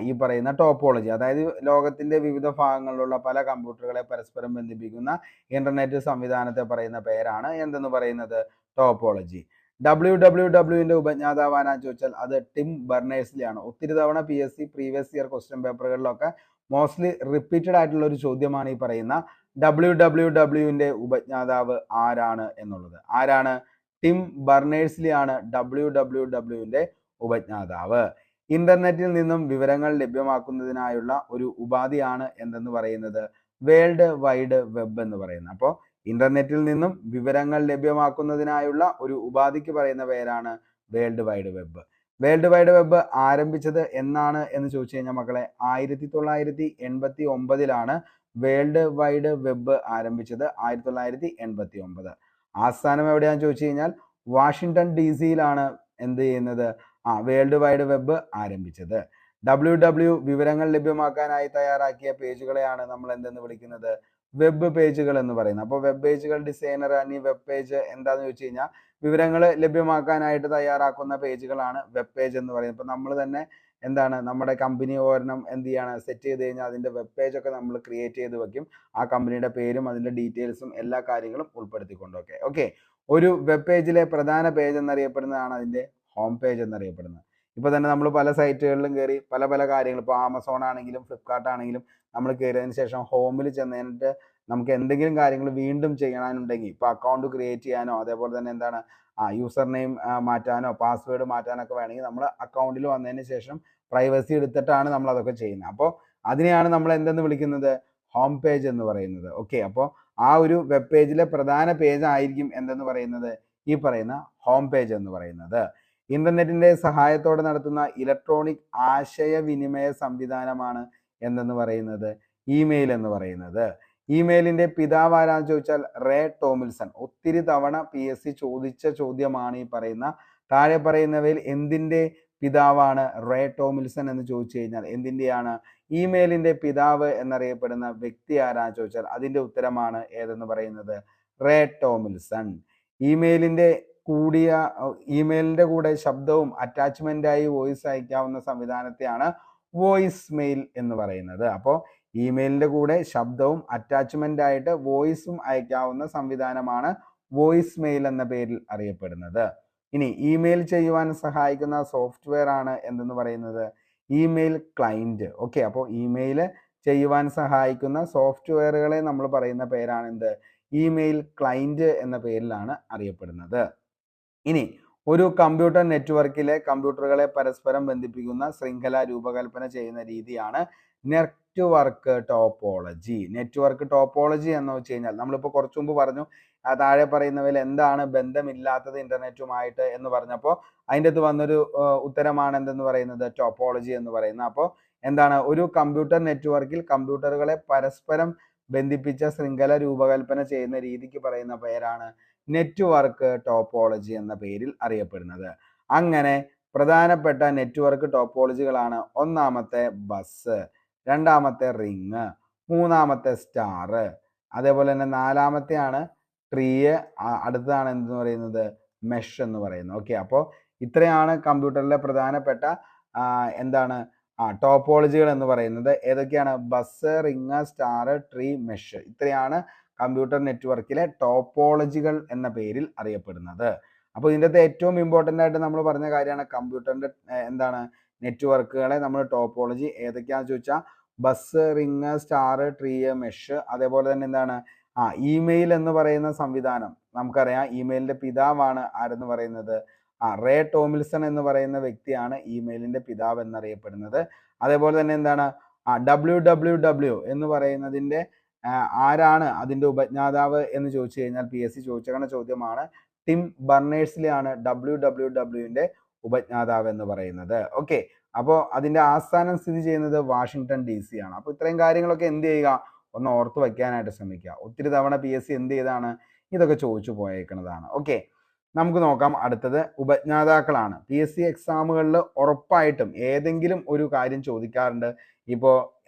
ഈ പറയുന്ന ടോപ്പോളജി. അതായത് ലോകത്തിന്റെ വിവിധ ഭാഗങ്ങളിലുള്ള പല കമ്പ്യൂട്ടറുകളെ പരസ്പരം ബന്ധിപ്പിക്കുന്ന ഇന്റർനെറ്റ് സംവിധാനത്തെ പറയുന്ന പേരാണ് എന്തെന്ന് പറയുന്നത്? ടോപ്പോളജി. WWWന്റെ ഉപജ്ഞാതാവാനാന്ന് ചോദിച്ചാൽ അത് ടിം ബെർണേഴ്സ്-ലി ആണ്. ഒത്തിരി തവണ PSC പ്രീവിയസ് ഇയർ ക്വസ്റ്റ്യൻ പേപ്പറുകളിലൊക്കെ മോസ്റ്റ്ലി റിപ്പീറ്റഡ് ആയിട്ടുള്ള ഒരു ചോദ്യമാണ് ഈ പറയുന്ന WWWന്റെ ഉപജ്ഞാതാവ് ആരാണ് എന്നുള്ളത്. ആരാണ്? ടിം ബെർണേഴ്സ്-ലി ആണ് WWWന്റെ ഉപജ്ഞാതാവ്. ഇന്റർനെറ്റിൽ നിന്നും വിവരങ്ങൾ ലഭ്യമാക്കുന്നതിനായുള്ള ഒരു ഉപാധിയാണ് എന്തെന്ന് പറയുന്നത്? വേൾഡ് വൈഡ് വെബ് എന്ന് പറയുന്നത്. അപ്പോൾ ഇന്റർനെറ്റിൽ നിന്നും വിവരങ്ങൾ ലഭ്യമാക്കുന്നതിനായുള്ള ഒരു ഉപാധിക്ക് പറയുന്ന പേരാണ് world wide web. World wide web ആരംഭിച്ചത് എന്നാണ് എന്ന് ചോദിച്ചു കഴിഞ്ഞാൽ മക്കളെ, 1989 വേൾഡ് വൈഡ് വെബ് ആരംഭിച്ചത്. 1989. ആസ്ഥാനം എവിടെയാണെന്ന് ചോദിച്ചു കഴിഞ്ഞാൽ വാഷിംഗ്ടൺ DC-യിലാണ് എന്ത് ചെയ്യുന്നത്? വേൾഡ് വൈഡ് വെബ് ആരംഭിച്ചത്. WW വിവരങ്ങൾ ലഭ്യമാക്കാനായി തയ്യാറാക്കിയ പേജുകളെയാണ് നമ്മൾ എന്തെന്ന് വിളിക്കുന്നത്? വെബ് പേജുകൾ എന്ന് പറയുന്നത്. അപ്പോൾ വെബ് പേജുകൾ ഡിസൈനർ ഈ വെബ് പേജ് എന്താണെന്ന് ചോദിച്ചു കഴിഞ്ഞാൽ വിവരങ്ങൾ ലഭ്യമാക്കാനായിട്ട് തയ്യാറാക്കുന്ന പേജുകളാണ് വെബ് പേജ് എന്ന് പറയുന്നത്. ഇപ്പം നമ്മൾ തന്നെ എന്താണ് നമ്മുടെ കമ്പനി ഒരെണ്ണം എന്ത് ചെയ്യാണ് സെറ്റ് ചെയ്ത് കഴിഞ്ഞാൽ അതിൻ്റെ വെബ് പേജ് ഒക്കെ നമ്മൾ ക്രിയേറ്റ് ചെയ്ത് വെക്കും. ആ കമ്പനിയുടെ പേരും അതിൻ്റെ ഡീറ്റെയിൽസും എല്ലാ കാര്യങ്ങളും ഉൾപ്പെടുത്തിക്കൊണ്ടൊക്കെ. ഓക്കെ, ഒരു വെബ് പേജിലെ പ്രധാന പേജ് എന്നറിയപ്പെടുന്നതാണ് അതിൻ്റെ ഹോം പേജ് എന്നറിയപ്പെടുന്നത്. ഇപ്പോൾ തന്നെ നമ്മൾ പല സൈറ്റുകളിലും കയറി പല പല കാര്യങ്ങൾ, ഇപ്പോൾ ആമസോൺ ആണെങ്കിലും ഫ്ലിപ്കാർട്ട് ആണെങ്കിലും നമ്മൾ കയറിയതിന് ശേഷം ഹോമിൽ ചെന്നതിൻ്റെ നമുക്ക് എന്തെങ്കിലും കാര്യങ്ങൾ വീണ്ടും ചെയ്യാനുണ്ടെങ്കിൽ, ഇപ്പോൾ അക്കൗണ്ട് ക്രിയേറ്റ് ചെയ്യാനോ അതേപോലെ തന്നെ എന്താണ് യൂസർ നെയിം മാറ്റാനോ പാസ്വേഡ് മാറ്റാനൊക്കെ വേണമെങ്കിൽ നമ്മൾ അക്കൗണ്ടിൽ വന്നതിന് ശേഷം പ്രൈവസി എടുത്തിട്ടാണ് നമ്മൾ അതൊക്കെ ചെയ്യുന്നത്. അപ്പോൾ അതിനെയാണ് നമ്മൾ എന്തെന്ന് വിളിക്കുന്നത്? ഹോം പേജ് എന്ന് പറയുന്നത്. ഓക്കെ, അപ്പോൾ ആ ഒരു വെബ് പേജിലെ പ്രധാന പേജ് ആയിരിക്കും എന്തെന്ന് പറയുന്നത്? ഈ പറയുന്ന ഹോം പേജ് എന്ന് പറയുന്നത്. ഇന്റർനെറ്റിന്റെ സഹായത്തോടെ നടത്തുന്ന ഇലക്ട്രോണിക് ആശയവിനിമയ സംവിധാനമാണ് എന്തെന്ന് പറയുന്നത്? ഇമെയിൽ എന്ന് പറയുന്നത്. ഇമെയിലിന്റെ പിതാവ് ആരാന്ന് ചോദിച്ചാൽ റേ ടോമിൽസൺ. ഒത്തിരി തവണ PSC ചോദിച്ച ചോദ്യമാണ് ഈ പറയുന്ന താഴെ പറയുന്നവയിൽ എന്തിന്റെ പിതാവാണ് റേ ടോമിൽസൺ എന്ന് ചോദിച്ചു കഴിഞ്ഞാൽ എന്തിന്റെയാണ്? ഇമെയിലിന്റെ പിതാവ് എന്നറിയപ്പെടുന്ന വ്യക്തി ആരാന്ന് ചോദിച്ചാൽ അതിന്റെ ഉത്തരമാണ് ഏതെന്ന് പറയുന്നത്? റേ ടോമിൽസൺ. ഇമെയിലിന്റെ കൂടെ ശബ്ദവും അറ്റാച്ച്മെന്റായി വോയിസ് അയക്കാവുന്ന സംവിധാനത്തെയാണ് വോയിസ് മെയിൽ എന്ന് പറയുന്നത്. അപ്പോൾ ഇമെയിലിന്റെ കൂടെ ശബ്ദവും അറ്റാച്ച്മെന്റ് ആയിട്ട് വോയിസും അയക്കാവുന്ന സംവിധാനമാണ് വോയിസ് മെയിൽ എന്ന പേരിൽ അറിയപ്പെടുന്നത്. ഇനി ഇമെയിൽ ചെയ്യുവാൻ സഹായിക്കുന്ന സോഫ്റ്റ്വെയർ ആണ് എന്തെന്ന് പറയുന്നത്? Email client. ഓക്കെ, അപ്പോൾ ഇമെയിൽ ചെയ്യുവാൻ സഹായിക്കുന്ന സോഫ്റ്റ്വെയറുകളെ നമ്മൾ പറയുന്ന പേരാണ് എന്ത്? ഇമെയിൽ ക്ലൈന്റ് എന്ന പേരിലാണ് അറിയപ്പെടുന്നത്. ഇനി ഒരു കമ്പ്യൂട്ടർ നെറ്റ്വർക്കിലെ കമ്പ്യൂട്ടറുകളെ പരസ്പരം ബന്ധിപ്പിക്കുന്ന ശൃംഖല രൂപകൽപ്പന ചെയ്യുന്ന രീതിയാണ് നെറ്റ്വർക്ക് ടോപ്പോളജി. നെറ്റ്വർക്ക് ടോപ്പോളജി എന്ന് വെച്ച് കഴിഞ്ഞാൽ നമ്മളിപ്പോൾ കുറച്ചു മുമ്പ് പറഞ്ഞു താഴെ പറയുന്നവയിൽ എന്താണ് ബന്ധമില്ലാത്തത് ഇന്റർനെറ്റുമായിട്ട് എന്ന് പറഞ്ഞപ്പോൾ അതിൻ്റെ അകത്ത് വന്നൊരു ഉത്തരമാണ് എന്തെന്ന് പറയുന്നത്? ടോപ്പോളജി എന്ന് പറയുന്നത്. അപ്പോൾ എന്താണ്? ഒരു കമ്പ്യൂട്ടർ നെറ്റ്വർക്കിൽ കമ്പ്യൂട്ടറുകളെ പരസ്പരം ബന്ധിപ്പിച്ച ശൃംഖല രൂപകൽപ്പന ചെയ്യുന്ന രീതിക്ക് പറയുന്ന പേരാണ് നെറ്റ്വർക്ക് ടോപ്പോളജി എന്ന പേരിൽ അറിയപ്പെടുന്നത്. അങ്ങനെ പ്രധാനപ്പെട്ട നെറ്റ്വർക്ക് ടോപ്പോളജികളാണ് ഒന്നാമത്തെ ബസ്, രണ്ടാമത്തെ റിങ്, മൂന്നാമത്തെ സ്റ്റാർ, അതേപോലെ തന്നെ നാലാമത്തെയാണ് ട്രീ, അടുത്തതാണ് എന്തെന്ന് പറയുന്നത്? മെഷ് എന്ന് പറയുന്നത്. ഓക്കെ, അപ്പോൾ ഇത്രയാണ് കമ്പ്യൂട്ടറിലെ പ്രധാനപ്പെട്ട എന്താണ് ടോപ്പോളജികൾ എന്ന് പറയുന്നത് ഏതൊക്കെയാണ്? Bus, ring, star, tree, mesh. ഇത്രയാണ് കമ്പ്യൂട്ടർ നെറ്റ്വർക്കിലെ ടോപ്പോളജികൾ എന്ന പേരിൽ അറിയപ്പെടുന്നത്. അപ്പോൾ ഇതിൻ്റെ ഏറ്റവും ഇമ്പോർട്ടൻ്റ് ആയിട്ട് നമ്മൾ പറഞ്ഞ കാര്യമാണ് കമ്പ്യൂട്ടറിൻ്റെ എന്താണ് നെറ്റ്വർക്കുകളെ നമ്മൾ ടോപ്പോളജി ഏതൊക്കെയാണെന്ന് ചോദിച്ചാൽ bus, ring, star, tree, mesh. അതേപോലെ തന്നെ എന്താണ് ഇമെയിൽ എന്ന് പറയുന്ന സംവിധാനം നമുക്കറിയാം. ഇമെയിലിൻ്റെ പിതാവാണ് ആരെന്ന് പറയുന്നത്? റേ ടോമിൽസൺ എന്ന് പറയുന്ന വ്യക്തിയാണ് ഇമെയിലിൻ്റെ പിതാവ് എന്നറിയപ്പെടുന്നത്. അതേപോലെ തന്നെ എന്താണ് WWW എന്ന് പറയുന്നതിൻ്റെ ആരാണ് അതിൻ്റെ ഉപജ്ഞാതാവ് എന്ന് ചോദിച്ചു കഴിഞ്ഞാൽ PSC ചോദിച്ചേക്കുന്ന ചോദ്യമാണ്. ടിം ബർണേഴ്സ്ലി ആണ് WWWന്റെ ഉപജ്ഞാതാവ് എന്ന് പറയുന്നത്. ഓക്കെ, അപ്പോൾ അതിൻ്റെ ആസ്ഥാനം സ്ഥിതി ചെയ്യുന്നത് വാഷിങ്ടൺ DC ആണ്. അപ്പോൾ ഇത്രയും കാര്യങ്ങളൊക്കെ എന്ത് ചെയ്യുക? ഒന്ന് ഓർത്ത് വയ്ക്കാനായിട്ട് ശ്രമിക്കുക. ഒത്തിരി തവണ PSC എന്ത് ചെയ്താണ് ഇതൊക്കെ ചോദിച്ചു പോയേക്കുന്നതാണ്. ഓക്കെ, നമുക്ക് നോക്കാം. അടുത്തത് ഉപജ്ഞാതാക്കളാണ്. PSC എക്സാമുകളിൽ ഉറപ്പായിട്ടും ഏതെങ്കിലും ഒരു കാര്യം ചോദിക്കാറുണ്ട്. ഇപ്പോൾ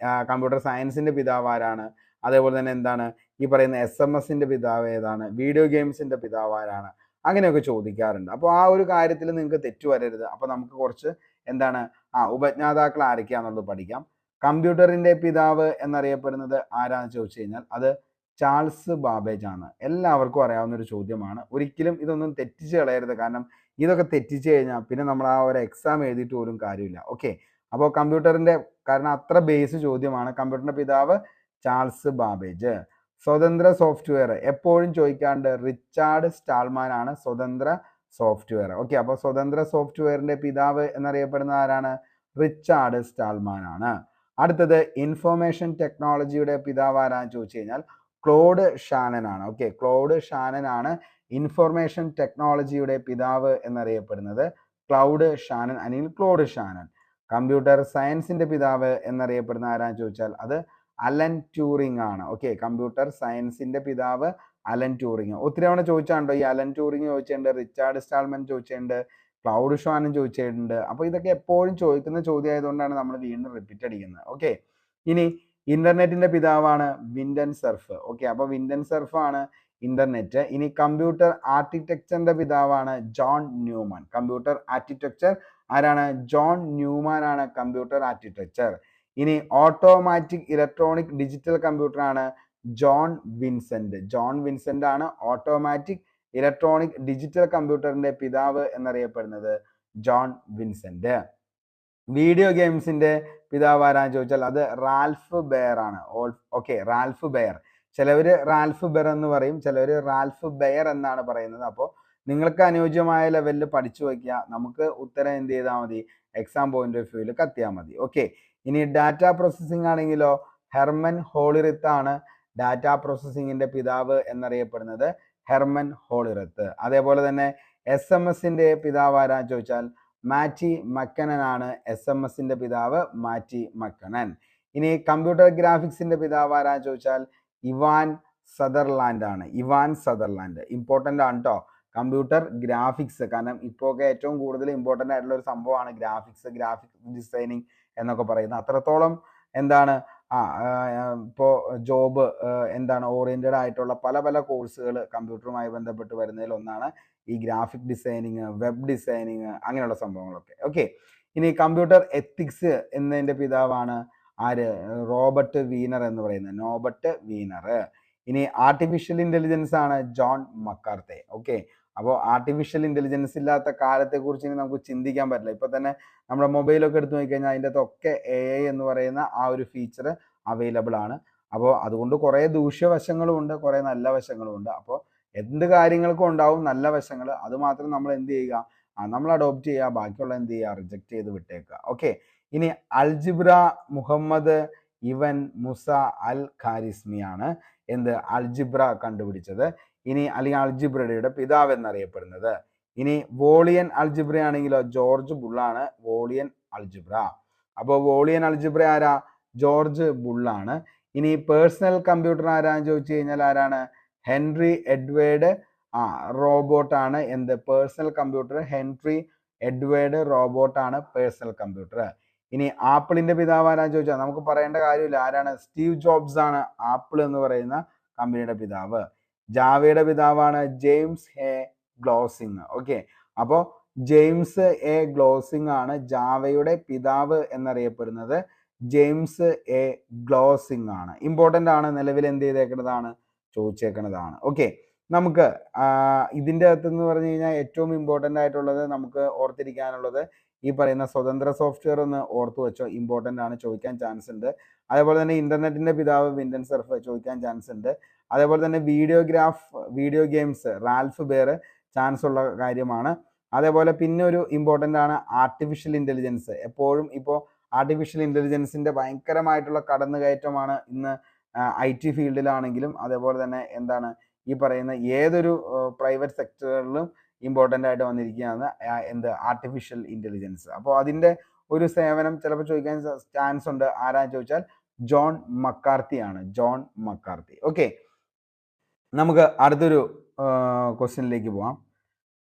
കമ്പ്യൂട്ടർ സയൻസിൻ്റെ പിതാവ് ആരാണ്? അതേപോലെ തന്നെ എന്താണ് ഈ പറയുന്ന SMS-ന്റെ പിതാവ് ഏതാണ്? വീഡിയോ ഗെയിംസിൻ്റെ പിതാവ് ആരാണ്? അങ്ങനെയൊക്കെ ചോദിക്കാറുണ്ട്. അപ്പോൾ ആ ഒരു കാര്യത്തിൽ നിങ്ങൾക്ക് തെറ്റു വരരുത്. അപ്പോൾ നമുക്ക് കുറച്ച് എന്താണ് ഉപജ്ഞാതാക്കൾ ആരൊക്കെയാണെന്നുള്ളത് പഠിക്കാം. കമ്പ്യൂട്ടറിൻ്റെ പിതാവ് എന്നറിയപ്പെടുന്നത് ആരാന്ന് ചോദിച്ചു കഴിഞ്ഞാൽ അത് ചാൾസ് ബാബേജ് ആണ്. എല്ലാവർക്കും അറിയാവുന്ന ഒരു ചോദ്യമാണ്. ഒരിക്കലും ഇതൊന്നും തെറ്റിച്ച് കളയരുത്. കാരണം ഇതൊക്കെ തെറ്റിച്ച് കഴിഞ്ഞാൽ പിന്നെ നമ്മൾ ആ ഒരു എക്സാം എഴുതിയിട്ട് പോലും കാര്യമില്ല. ഓക്കെ, അപ്പോൾ കമ്പ്യൂട്ടറിൻ്റെ കാരണം അത്ര ബേസ് ചോദ്യമാണ്. കമ്പ്യൂട്ടറിൻ്റെ പിതാവ് ചാൾസ് ബാബേജ്. സ്വതന്ത്ര സോഫ്റ്റ്വെയർ എപ്പോഴും ചോദിക്കാണ്ട് റിച്ചാർഡ് സ്റ്റാൾമാൻ ആണ് സ്വതന്ത്ര സോഫ്റ്റ്വെയർ. ഓക്കെ, അപ്പോൾ സ്വതന്ത്ര സോഫ്റ്റ്വെയറിന്റെ പിതാവ് എന്നറിയപ്പെടുന്ന ആരാണ്? റിച്ചാർഡ് സ്റ്റാൾമാൻ ആണ്. അടുത്തത് ഇൻഫർമേഷൻ ടെക്നോളജിയുടെ പിതാവ് ആരാന്ന് ചോദിച്ചു കഴിഞ്ഞാൽ ക്ലോഡ് ഷാനൻ ആണ്. ഓക്കെ, ക്ലോഡ് ഷാനൻ ആണ് ഇൻഫർമേഷൻ ടെക്നോളജിയുടെ പിതാവ് എന്നറിയപ്പെടുന്നത്. ക്ലൗഡ് ഷാനൻ അല്ലെങ്കിൽ ക്ലോഡ് ഷാനൻ. കമ്പ്യൂട്ടർ സയൻസിന്റെ പിതാവ് എന്നറിയപ്പെടുന്ന ആരാന്ന് ചോദിച്ചാൽ അത് അലൻ ട്യൂറിംഗ് ആണ്. ഓക്കെ, കമ്പ്യൂട്ടർ സയൻസിന്റെ പിതാവ് അലൻ ട്യൂറിംഗ്. ഒത്തിരി തവണ ചോദിച്ചാണ്ടോ ഈ അലൻ ട്യൂറിംഗ് ചോദിച്ചിട്ടുണ്ട്, റിച്ചാർഡ് സ്റ്റാൾമൻ ചോദിച്ചിട്ടുണ്ട്, ക്ലൗഡ് ഷാനൻ ചോദിച്ചിട്ടുണ്ട്. അപ്പോൾ ഇതൊക്കെ എപ്പോഴും ചോദിക്കുന്ന ചോദ്യം ആയതുകൊണ്ടാണ് നമ്മൾ വീണ്ടും റിപ്പീറ്റ് അടിക്കുന്നത്. ഓക്കെ, ഇനി ഇന്റർനെറ്റിന്റെ പിതാവാണ് വിൻഡൻ സർഫ്. ഓക്കെ, അപ്പോൾ വിൻഡൻ സർഫ് ആണ് ഇന്റർനെറ്റ്. ഇനി കമ്പ്യൂട്ടർ ആർക്കിടെക്ചറിന്റെ പിതാവാണ് ജോൺ ന്യൂമാൻ. കമ്പ്യൂട്ടർ ആർക്കിടെക്ചർ ആരാണ്? ജോൺ ന്യൂമാൻ ആണ് കമ്പ്യൂട്ടർ ആർക്കിടെക്ചർ. ഇനി ഓട്ടോമാറ്റിക് ഇലക്ട്രോണിക് ഡിജിറ്റൽ കമ്പ്യൂട്ടർ ആണ് ജോൺ വിൻസെന്റ്. ജോൺ വിൻസെന്റ് ആണ് ഓട്ടോമാറ്റിക് ഇലക്ട്രോണിക് ഡിജിറ്റൽ കമ്പ്യൂട്ടറിന്റെ പിതാവ് എന്നറിയപ്പെടുന്നത് ജോൺ വിൻസെന്റ്. വീഡിയോ ഗെയിംസിന്റെ പിതാവ് ആരാന്ന് ചോദിച്ചാൽ അത് റാൽഫ് ബെയർ ആണ്. Okay, Ralph Baer. ചിലവര് റാൽഫ് ബെയർ എന്ന് പറയും, ചിലവര് റാൽഫ് ബെയർ എന്നാണ് പറയുന്നത്. അപ്പോൾ നിങ്ങൾക്ക് അനുയോജ്യമായ ലെവലിൽ പഠിച്ചു വയ്ക്കുക. നമുക്ക് ഉത്തരം എന്ത് ചെയ്താൽ മതി? എക്സാം പോയിന്റ് ഓഫ് വ്യൂവിൽ കത്തിയാൽ മതി. ഓക്കെ, ഇനി ഡാറ്റ പ്രോസസ്സിംഗ് ആണെങ്കിലോ ഹെർമൻ ഹോളിറിത്ത് ആണ് ഡാറ്റ പ്രോസസ്സിങ്ങിന്റെ പിതാവ് എന്നറിയപ്പെടുന്നത്. ഹെർമൻ ഹോളിറിത്ത്. അതേപോലെ തന്നെ SMS-ന്റെ പിതാവ് ആരാന്ന് ചോദിച്ചാൽ മാറ്റി മക്കനൻ ആണ് SMS-ന്റെ പിതാവ്. മാറ്റി മക്കനൻ. ഇനി കമ്പ്യൂട്ടർ ഗ്രാഫിക്സിന്റെ പിതാവ് ആരാന്ന് ചോദിച്ചാൽ ഇവാൻ സദർലാൻഡ് ആണ്. ഇവാൻ സദർലാൻഡ് ഇമ്പോർട്ടൻ്റ് ആണ് കേട്ടോ. കമ്പ്യൂട്ടർ ഗ്രാഫിക്സ്, കാരണം ഇപ്പോൾ ഒക്കെ ഏറ്റവും കൂടുതൽ ഇമ്പോർട്ടൻ്റ് ആയിട്ടുള്ള ഒരു സംഭവമാണ് ഗ്രാഫിക്സ്, ഗ്രാഫിക് ഡിസൈനിങ് എന്നൊക്കെ പറയുന്നത്. അത്രത്തോളം എന്താണ് ഇപ്പോൾ ജോബ് എന്താണ് ഓറിയന്റഡ് ആയിട്ടുള്ള പല പല കോഴ്സുകൾ കമ്പ്യൂട്ടറുമായി ബന്ധപ്പെട്ട് വരുന്നതിൽ ഒന്നാണ് ഈ ഗ്രാഫിക് ഡിസൈനിങ്, വെബ് ഡിസൈനിങ്, അങ്ങനെയുള്ള സംഭവങ്ങളൊക്കെ. ഓക്കെ, ഇനി കമ്പ്യൂട്ടർ എത്തിക്സ് എന്നതിൻ്റെ പിതാവാണ് ആര്? റോബർട്ട് വീനർ എന്ന് പറയുന്നത്. Norbert Wiener. ഇനി ആർട്ടിഫിഷ്യൽ ഇന്റലിജൻസ് ആണ് ജോൺ മക്കാർത്തെ. ഓക്കെ, അപ്പോൾ ആർട്ടിഫിഷ്യൽ ഇന്റലിജൻസ് ഇല്ലാത്ത കാലത്തെ കുറിച്ച് ഇനി നമുക്ക് ചിന്തിക്കാൻ പറ്റില്ല. ഇപ്പൊ തന്നെ നമ്മുടെ മൊബൈലൊക്കെ എടുത്തു നോക്കിക്കഴിഞ്ഞാൽ അതിൻ്റെ അകത്തൊക്കെ AI എന്ന് പറയുന്ന ആ ഒരു ഫീച്ചർ അവൈലബിൾ ആണ്. അപ്പോൾ അതുകൊണ്ട് കുറേ ദൂഷ്യവശങ്ങളും ഉണ്ട്, കുറേ നല്ല വശങ്ങളും ഉണ്ട്. അപ്പോൾ എന്ത് കാര്യങ്ങൾക്കും ഉണ്ടാവും നല്ല വശങ്ങൾ. അത് മാത്രം നമ്മൾ എന്ത് ചെയ്യുക? നമ്മൾ അഡോപ്റ്റ് ചെയ്യുക, ബാക്കിയുള്ള എന്ത് ചെയ്യുക? റിജക്ട് ചെയ്ത് വിട്ടേക്കുക. ഓക്കെ, ഇനി അൽജിബ്ര മുഹമ്മദ് ഇവൻ മുസ അൽ ഖാരിസ്മി ആണ് എന്ത് അൽജിബ്ര കണ്ടുപിടിച്ചത്. ഇനി അല്ലെങ്കിൽ അൽജിബ്രയുടെ പിതാവ് എന്നറിയപ്പെടുന്നത്. ഇനി വോളിയൻ അൽജിബ്ര ആണെങ്കിലോ ജോർജ് ബുള്ളാണ് വോളിയൻ അൽജിബ്ര. അപ്പോൾ വോളിയൻ അൽജിബ്ര ആരാ? ജോർജ് ബുള്ളാണ്. ഇനി പേഴ്സണൽ കമ്പ്യൂട്ടർ ആരാന്ന് ചോദിച്ചു കഴിഞ്ഞാൽ ആരാണ്? ഹെൻറി എഡ്വേർഡ് റോബോട്ട് ആണ് എന്ത് personal computer. Henry Edward robot ആണ് പേഴ്സണൽ കമ്പ്യൂട്ടർ. ഇനി ആപ്പിളിന്റെ പിതാവ് ആരാന്ന് ചോദിച്ചാൽ നമുക്ക് പറയേണ്ട കാര്യമില്ല, ആരാണ്? സ്റ്റീവ് ജോബ്സ് ആണ് ആപ്പിൾ എന്ന് പറയുന്ന കമ്പനിയുടെ പിതാവ്. ജാവയുടെ പിതാവാണ് ജെയിംസ് ഹേ ഗ്ലോസിംഗ്. ഓക്കെ, അപ്പോൾ ജെയിംസ് എ ഗ്ലോസിംഗ് ആണ് ജാവയുടെ പിതാവ് എന്നറിയപ്പെടുന്നത്. ജെയിംസ് എ ഗ്ലോസിംഗ് ആണ്. ഇമ്പോർട്ടൻ്റ് ആണ്, നിലവിൽ എന്ത് ചെയ്തേക്കുന്നതാണ്, ചോദിച്ചേക്കുന്നതാണ്. ഓക്കെ, നമുക്ക് ഇതിൻ്റെ അകത്തെന്ന് പറഞ്ഞു കഴിഞ്ഞാൽ ഏറ്റവും ഇമ്പോർട്ടൻ്റ് ആയിട്ടുള്ളത് നമുക്ക് ഓർത്തിരിക്കാനുള്ളത് ഈ പറയുന്ന സ്വതന്ത്ര സോഫ്റ്റ്വെയർ ഒന്ന് ഓർത്തു വെച്ചോ, ഇമ്പോർട്ടൻ്റ് ആണ്, ചോദിക്കാൻ ചാൻസ് ഉണ്ട്. അതേപോലെ തന്നെ ഇന്റർനെറ്റിന്റെ പിതാവ് വിൻഡൻ സർഫ് ചോദിക്കാൻ ചാൻസ് ഉണ്ട്. അതേപോലെ തന്നെ video games Ralph Baer chance ഉള്ള കാര്യമാണ്. അതേപോലെ പിന്നെ ഒരു ഇമ്പോർട്ടൻ്റ് ആണ് ആർട്ടിഫിഷ്യൽ ഇൻ്റലിജൻസ്. എപ്പോഴും ഇപ്പോൾ ആർട്ടിഫിഷ്യൽ ഇൻ്റലിജൻസിൻ്റെ ഭയങ്കരമായിട്ടുള്ള കടന്നുകയറ്റമാണ് ഇന്ന് IT ഫീൽഡിലാണെങ്കിലും അതേപോലെ തന്നെ എന്താണ് ഈ പറയുന്ന ഏതൊരു പ്രൈവറ്റ് സെക്ടറുകളിലും ഇമ്പോർട്ടൻ്റ് ആയിട്ട് വന്നിരിക്കുകയാണ് എന്ത് ആർട്ടിഫിഷ്യൽ ഇൻ്റലിജൻസ്. അപ്പോൾ അതിൻ്റെ ഒരു സേവനം ചിലപ്പോൾ ചോദിക്കാൻ ചാൻസ് ഉണ്ട്. ആരാന്ന് ചോദിച്ചാൽ ജോൺ മക്കാർത്തി ആണ്, ജോൺ മക്കാർത്തി. ഓക്കെ, നമുക്ക് അടുത്തൊരു ക്വസ്റ്റ്യനിലേക്ക് പോവാം.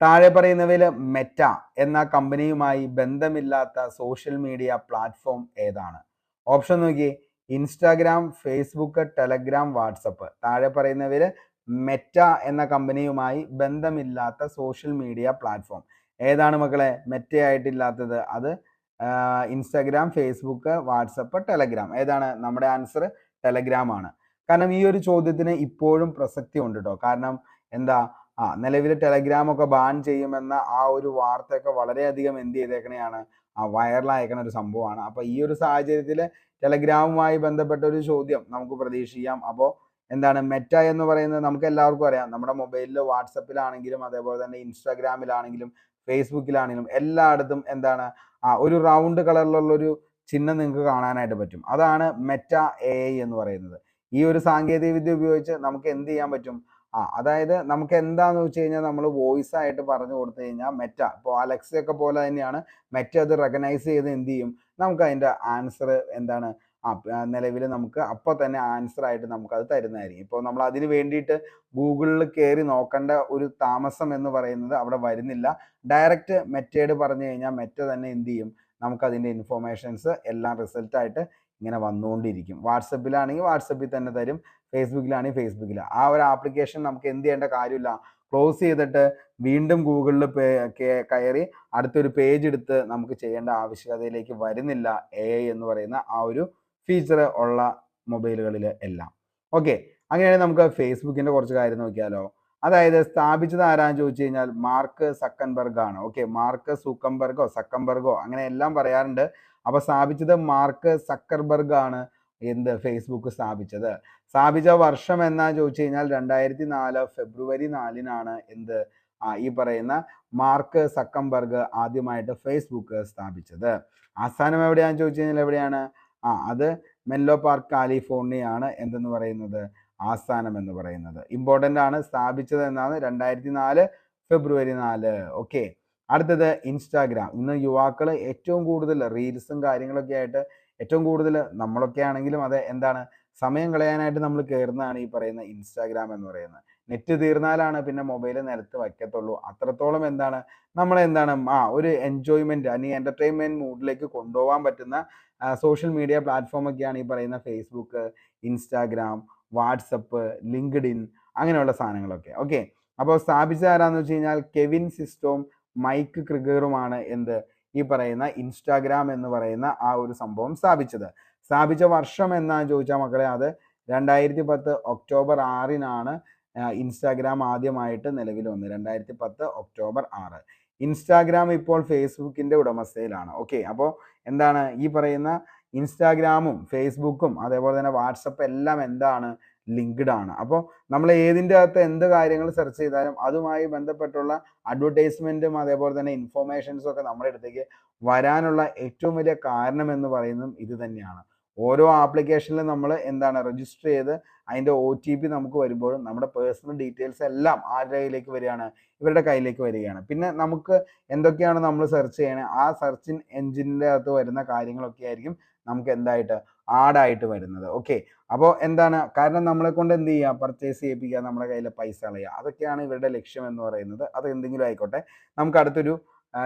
താഴെ പറയുന്നവയിൽ മെറ്റ എന്ന കമ്പനിയുമായി ബന്ധമില്ലാത്ത സോഷ്യൽ മീഡിയ പ്ലാറ്റ്ഫോം ഏതാണ്? ഓപ്ഷൻ നോക്കിയേ, ഇൻസ്റ്റാഗ്രാം, ഫേസ്ബുക്ക്, ടെലഗ്രാം, വാട്സപ്പ്. താഴെ പറയുന്നവയിൽ മെറ്റ എന്ന കമ്പനിയുമായി ബന്ധമില്ലാത്ത സോഷ്യൽ മീഡിയ പ്ലാറ്റ്ഫോം ഏതാണ് മക്കളെ? മെറ്റയായിട്ടില്ലാത്തത് അത് ഇൻസ്റ്റാഗ്രാം, ഫേസ്ബുക്ക്, വാട്സപ്പ്, ടെലഗ്രാം. ഏതാണ്? നമ്മുടെ ആൻസർ ടെലഗ്രാം ആണ്. കാരണം ഈ ഒരു ചോദ്യത്തിന് ഇപ്പോഴും പ്രസക്തി ഉണ്ട് കേട്ടോ. കാരണം എന്താ, നിലവിൽ ടെലഗ്രാം ഒക്കെ ബാൻ ചെയ്യുമെന്ന ആ ഒരു വാർത്തയൊക്കെ വളരെയധികം എന്ത് ചെയ്തേക്കണെയാണ്, വൈറലായേക്കണ ഒരു സംഭവമാണ്. അപ്പൊ ഈ ഒരു സാഹചര്യത്തിൽ ടെലഗ്രാമുമായി ബന്ധപ്പെട്ട ഒരു ചോദ്യം നമുക്ക് പ്രതീക്ഷിക്കാം. അപ്പോൾ എന്താണ് മെറ്റ എന്ന് പറയുന്നത് നമുക്ക് എല്ലാവർക്കും അറിയാം. നമ്മുടെ മൊബൈലിൽ വാട്സപ്പിലാണെങ്കിലും അതേപോലെ തന്നെ ഇൻസ്റ്റാഗ്രാമിലാണെങ്കിലും ഫേസ്ബുക്കിലാണെങ്കിലും എല്ലായിടത്തും എന്താണ് ഒരു റൗണ്ട് കളറിലുള്ള ഒരു ചിഹ്നം നിങ്ങൾക്ക് കാണാനായിട്ട് പറ്റും. അതാണ് മെറ്റ AI എന്ന് പറയുന്നത്. ഈ ഒരു സാങ്കേതിക വിദ്യ ഉപയോഗിച്ച് നമുക്ക് എന്ത് ചെയ്യാൻ പറ്റും? അതായത് നമുക്ക് എന്താന്ന് വെച്ച് കഴിഞ്ഞാൽ നമ്മൾ വോയിസ് ആയിട്ട് പറഞ്ഞു കൊടുത്തു കഴിഞ്ഞാൽ മെറ്റ, ഇപ്പോൾ അലക്സയൊക്കെ പോലെ തന്നെയാണ് മെറ്റ അത് റെക്കഗ്നൈസ് ചെയ്ത് എന്ത് ചെയ്യും, നമുക്ക് അതിൻ്റെ ആൻസർ എന്താണ് നിലവിൽ നമുക്ക് അപ്പോൾ തന്നെ ആൻസർ ആയിട്ട് നമുക്കത് തരുന്നതായിരിക്കും. ഇപ്പോൾ നമ്മൾ അതിന് വേണ്ടിയിട്ട് ഗൂഗിളിൽ കയറി നോക്കേണ്ട ഒരു താമസം എന്ന് പറയുന്നത് അവിടെ വരുന്നില്ല. ഡയറക്റ്റ് മെറ്റയോട് പറഞ്ഞു കഴിഞ്ഞാൽ മെറ്റ തന്നെ എന്ത് ചെയ്യും, നമുക്കതിൻ്റെ ഇൻഫോർമേഷൻസ് എല്ലാം റിസൾട്ടായിട്ട് ഇങ്ങനെ വന്നുകൊണ്ടിരിക്കും. വാട്സപ്പിലാണെങ്കിൽ വാട്സപ്പിൽ തന്നെ തരും, ഫേസ്ബുക്കിലാണെങ്കിൽ ഫേസ്ബുക്കിൽ. ആ ഒരു ആപ്ലിക്കേഷൻ നമുക്ക് എന്ത് ചെയ്യേണ്ട കാര്യമില്ല, ക്ലോസ് ചെയ്തിട്ട് വീണ്ടും ഗൂഗിളിൽ കയറി അടുത്തൊരു പേജ് എടുത്ത് നമുക്ക് ചെയ്യേണ്ട ആവശ്യകതയിലേക്ക് വരുന്നില്ല AI എന്ന് പറയുന്ന ആ ഒരു ഫീച്ചർ ഉള്ള മൊബൈലുകളിൽ എല്ലാം. ഓക്കെ, അങ്ങനെയാണെങ്കിൽ നമുക്ക് ഫേസ്ബുക്കിന്റെ കുറച്ച് കാര്യം നോക്കിയാലോ. അതായത് സ്ഥാപിച്ചത് ആരാന്ന് ചോദിച്ചു കഴിഞ്ഞാൽ മാർക്ക് സക്കൻബർഗ് ആണ്. ഓക്കെ, മാർക്ക് സക്കംബർഗോ അങ്ങനെ എല്ലാം പറയാറുണ്ട്. അപ്പൊ സ്ഥാപിച്ചത് മാർക്ക് സക്കർബർഗ് ആണ് എന്ത് ഫേസ്ബുക്ക് സ്ഥാപിച്ച വർഷം എന്നാ ചോദിച്ചു കഴിഞ്ഞാൽ 2004 ഫെബ്രുവരി 4-നാണ് എന്ത് ഈ പറയുന്ന മാർക്ക് സക്കംബർഗ് ആദ്യമായിട്ട് ഫേസ്ബുക്ക് സ്ഥാപിച്ചത്. ആസ്ഥാനം എവിടെയാണെന്ന് ചോദിച്ചു കഴിഞ്ഞാൽ എവിടെയാണ്? അത് മെല്ലോ പാർക്ക് കാലിഫോർണിയ ആണ് എന്തെന്ന് പറയുന്നത്, ആസ്ഥാനം എന്ന് പറയുന്നത്. ഇമ്പോർട്ടൻ്റ് ആണ്, സ്ഥാപിച്ചത് എന്നാണ് 2004 ഫെബ്രുവരി 4. ഓക്കെ, അടുത്തത് ഇൻസ്റ്റാഗ്രാം. ഇന്ന് യുവാക്കൾ ഏറ്റവും കൂടുതൽ റീൽസും കാര്യങ്ങളൊക്കെ ആയിട്ട് ഏറ്റവും കൂടുതൽ നമ്മളൊക്കെ ആണെങ്കിലും അത് എന്താണ് സമയം കളയാനായിട്ട് നമ്മൾ കയറുന്നതാണ് ഈ പറയുന്ന ഇൻസ്റ്റാഗ്രാം എന്ന് പറയുന്നത്. നെറ്റ് തീർന്നാലാണ് പിന്നെ മൊബൈൽ നിലത്ത് വയ്ക്കത്തുള്ളൂ. അത്രത്തോളം എന്താണ് നമ്മളെന്താണ് ഒരു എൻജോയ്മെന്റ് അല്ലെങ്കിൽ എന്റർടൈൻമെന്റ് മൂഡിലേക്ക് കൊണ്ടുപോകാൻ പറ്റുന്ന സോഷ്യൽ മീഡിയ പ്ലാറ്റ്ഫോം ഒക്കെയാണ് ഈ പറയുന്ന ഫേസ്ബുക്ക്, ഇൻസ്റ്റാഗ്രാം, വാട്സപ്പ്, ലിങ്ക്ഡിൻ അങ്ങനെയുള്ള സാധനങ്ങളൊക്കെ. ഓക്കെ, അപ്പോൾ സ്ഥാപിച്ചത് ആരാന്ന് വെച്ച് കഴിഞ്ഞാൽ കെവിൻ സിസ്റ്റോം, മൈക്ക് ക്രിഗറുമാണ് എന്ത് ഈ പറയുന്ന ഇൻസ്റ്റാഗ്രാം എന്ന് പറയുന്ന ആ ഒരു സംഭവം സ്ഥാപിച്ച വർഷം എന്നാന്ന് ചോദിച്ചാൽ മക്കളെ അത് 2010 ഒക്ടോബർ 6-നാണ് ഇൻസ്റ്റാഗ്രാം ആദ്യമായിട്ട് നിലവിൽ വന്നത്. 2010 ഒക്ടോബർ 6. ഇൻസ്റ്റാഗ്രാം ഇപ്പോൾ ഫേസ്ബുക്കിന്റെ ഉടമസ്ഥയിലാണ്. ഓക്കെ, അപ്പോൾ എന്താണ് ഈ പറയുന്ന ഇൻസ്റ്റാഗ്രാമും ഫേസ്ബുക്കും അതേപോലെ തന്നെ വാട്സപ്പ് എല്ലാം എന്താണ് ലിങ്ക്ഡ് ആണ്. അപ്പോൾ നമ്മൾ ഏതിൻ്റെ അകത്ത് എന്ത് കാര്യങ്ങൾ സെർച്ച് ചെയ്താലും അതുമായി ബന്ധപ്പെട്ടുള്ള അഡ്വർടൈസ്മെന്റും അതേപോലെ തന്നെ ഇൻഫോർമേഷൻസും ഒക്കെ നമ്മുടെ അടുത്തേക്ക് വരാനുള്ള ഏറ്റവും വലിയ കാരണം എന്ന് പറയുന്നതും ഇത് തന്നെയാണ്. ഓരോ ആപ്ലിക്കേഷനിലും നമ്മൾ എന്താണ് രജിസ്റ്റർ ചെയ്ത് അതിൻ്റെ OTP നമുക്ക് വരുമ്പോഴും നമ്മുടെ പേഴ്സണൽ ഡീറ്റെയിൽസ് എല്ലാം ആരുടെ കയ്യിലേക്ക് വരികയാണ്, ഇവരുടെ കയ്യിലേക്ക് വരികയാണ്. പിന്നെ നമുക്ക് എന്തൊക്കെയാണ് നമ്മൾ സെർച്ച് ചെയ്യണത്, ആ സെർച്ച് എഞ്ചിൻ്റെ അകത്ത് വരുന്ന കാര്യങ്ങളൊക്കെ ആയിരിക്കും നമുക്ക് എന്തായിട്ട് ആഡായിട്ട് വരുന്നത്. ഓക്കെ, അപ്പോൾ എന്താണ് കാരണം നമ്മളെ കൊണ്ട് എന്ത് ചെയ്യുക, പർച്ചേസ് ചെയ്യിപ്പിക്കുക, നമ്മുടെ കയ്യിൽ പൈസ കളയുക, അതൊക്കെയാണ് ഇവരുടെ ലക്ഷ്യം എന്ന് പറയുന്നത്. അത് എന്തെങ്കിലും ആയിക്കോട്ടെ. നമുക്ക് അടുത്തൊരു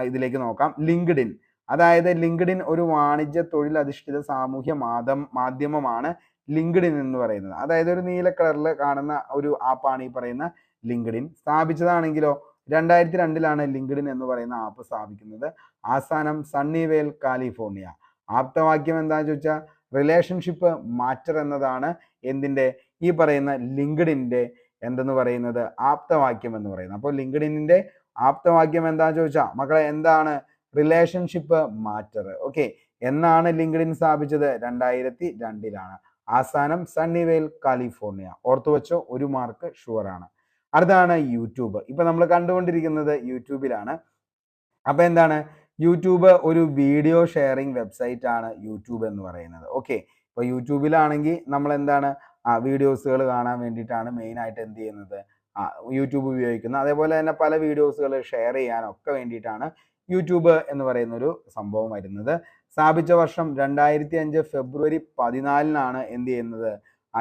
ഇതിലേക്ക് നോക്കാം. ലിങ്ക്ഡിൻ. അതായത് ലിങ്ക്ഡിൻ ഒരു വാണിജ്യ തൊഴിലധിഷ്ഠിത സാമൂഹ്യ മാധ്യമമാണ് ലിങ്ക്ഡിൻ എന്ന് പറയുന്നത്. അതായത് ഒരു നീല കളറിൽ കാണുന്ന ഒരു ആപ്പാണ് ഈ പറയുന്ന ലിങ്ക്ഡിൻ. സ്ഥാപിച്ചതാണെങ്കിലോ 2002 ലിങ്ക്ഡിൻ എന്ന് പറയുന്ന ആപ്പ് സ്ഥാപിക്കുന്നത്. ആസ്ഥാനം സണ്ണിവേൽ, കാലിഫോർണിയ. ആപ്തവാക്യം എന്താണെന്ന് ചോദിച്ചാൽ റിലേഷൻഷിപ്പ് മാറ്റർ എന്നതാണ് എന്തിൻ്റെ ഈ പറയുന്ന ലിങ്ക്ഡിൻ്റെ എന്തെന്ന് പറയുന്നത് ആപ്തവാക്യം എന്ന് പറയുന്നത്. അപ്പോൾ ലിങ്ക്ഡിനിൻ്റെ ആപ്തവാക്യം എന്താണെന്ന് ചോദിച്ചാൽ മക്കളെ എന്താണ്? Relationship matter. ഓക്കെ, എന്നാണ് ലിങ്ക്ഡിൻ സ്ഥാപിച്ചത്? 2002 ആസ്ഥാനം സണ്ണിവേൽ, കാലിഫോർണിയ. ഓർത്തു വെച്ചോ, 1 മാർക്ക് ഷുവർ ആണ്. അടുത്താണ് യൂട്യൂബ്. ഇപ്പൊ നമ്മൾ കണ്ടുകൊണ്ടിരിക്കുന്നത് യൂട്യൂബിലാണ്. അപ്പൊ എന്താണ് യൂട്യൂബ്? ഒരു വീഡിയോ ഷെയറിംഗ് വെബ്സൈറ്റ് ആണ് യൂട്യൂബ് എന്ന് പറയുന്നത്. ഓക്കെ, ഇപ്പൊ യൂട്യൂബിലാണെങ്കിൽ നമ്മൾ എന്താണ് വീഡിയോസുകൾ കാണാൻ വേണ്ടിയിട്ടാണ് മെയിൻ ആയിട്ട് എന്ത് ചെയ്യുന്നത്, യൂട്യൂബ് ഉപയോഗിക്കുന്നത്. അതേപോലെ തന്നെ പല വീഡിയോസുകൾ ഷെയർ ചെയ്യാനൊക്കെ വേണ്ടിയിട്ടാണ് യൂട്യൂബ് എന്ന് പറയുന്ന ഒരു സംഭവം വരുന്നത്. സ്ഥാപിച്ച വർഷം 2005 ഫെബ്രുവരി 14 എന്ത് ചെയ്യുന്നത്,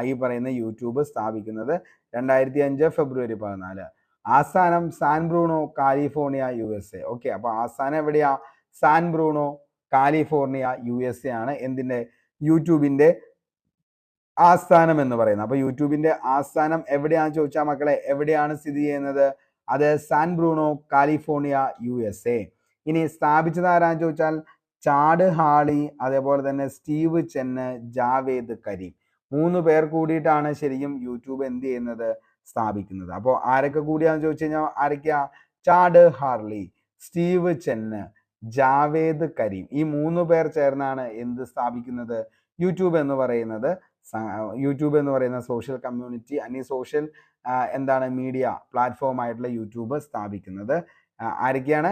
ഈ പറയുന്ന യൂട്യൂബ് സ്ഥാപിക്കുന്നത്. 2005 ഫെബ്രുവരി 14. ആസ്ഥാനം San Bruno, California, USA. Okay, അപ്പൊ ആസ്ഥാനം എവിടെയാ? സാൻ ബ്രൂണോ, കാലിഫോർണിയ, USA ആണ് എന്തിന്റെ? യൂട്യൂബിന്റെ ആസ്ഥാനം എന്ന് പറയുന്നത്. അപ്പൊ യൂട്യൂബിന്റെ ആസ്ഥാനം എവിടെയാണെന്ന് ചോദിച്ചാൽ മക്കളെ എവിടെയാണ് സ്ഥിതി ചെയ്യുന്നത്? അത് സാൻ ബ്രൂണോ, കാലിഫോർണിയ, USA. ഇനി സ്ഥാപിച്ചത് ആരാന്ന് ചോദിച്ചാൽ ചാഡ് ഹാളി, അതേപോലെ തന്നെ സ്റ്റീവ് ചെന്ന്, ജാവേദ് കരീം. 3 പേർ കൂടിയിട്ടാണ് ശരിക്കും യൂട്യൂബ് എന്ത് ചെയ്യുന്നത്, സ്ഥാപിക്കുന്നത്. അപ്പോൾ ആരൊക്കെ കൂടിയാന്ന് ചോദിച്ചു കഴിഞ്ഞാൽ ആരൊക്കെയാ? ചാഡ് ഹാർലി, സ്റ്റീവ് ചെന്ന്, ജാവേദ് കരീം. ഈ 3 പേർ ചേർന്നാണ് എന്ത് സ്ഥാപിക്കുന്നത്? യൂട്യൂബ് എന്ന് പറയുന്നത്. യൂട്യൂബ് എന്ന് പറയുന്ന സോഷ്യൽ കമ്മ്യൂണിറ്റി അല്ലെങ്കിൽ സോഷ്യൽ എന്താണ് മീഡിയ പ്ലാറ്റ്ഫോം ആയിട്ടുള്ള യൂട്യൂബ് സ്ഥാപിക്കുന്നത്. ആരൊക്കെയാണ്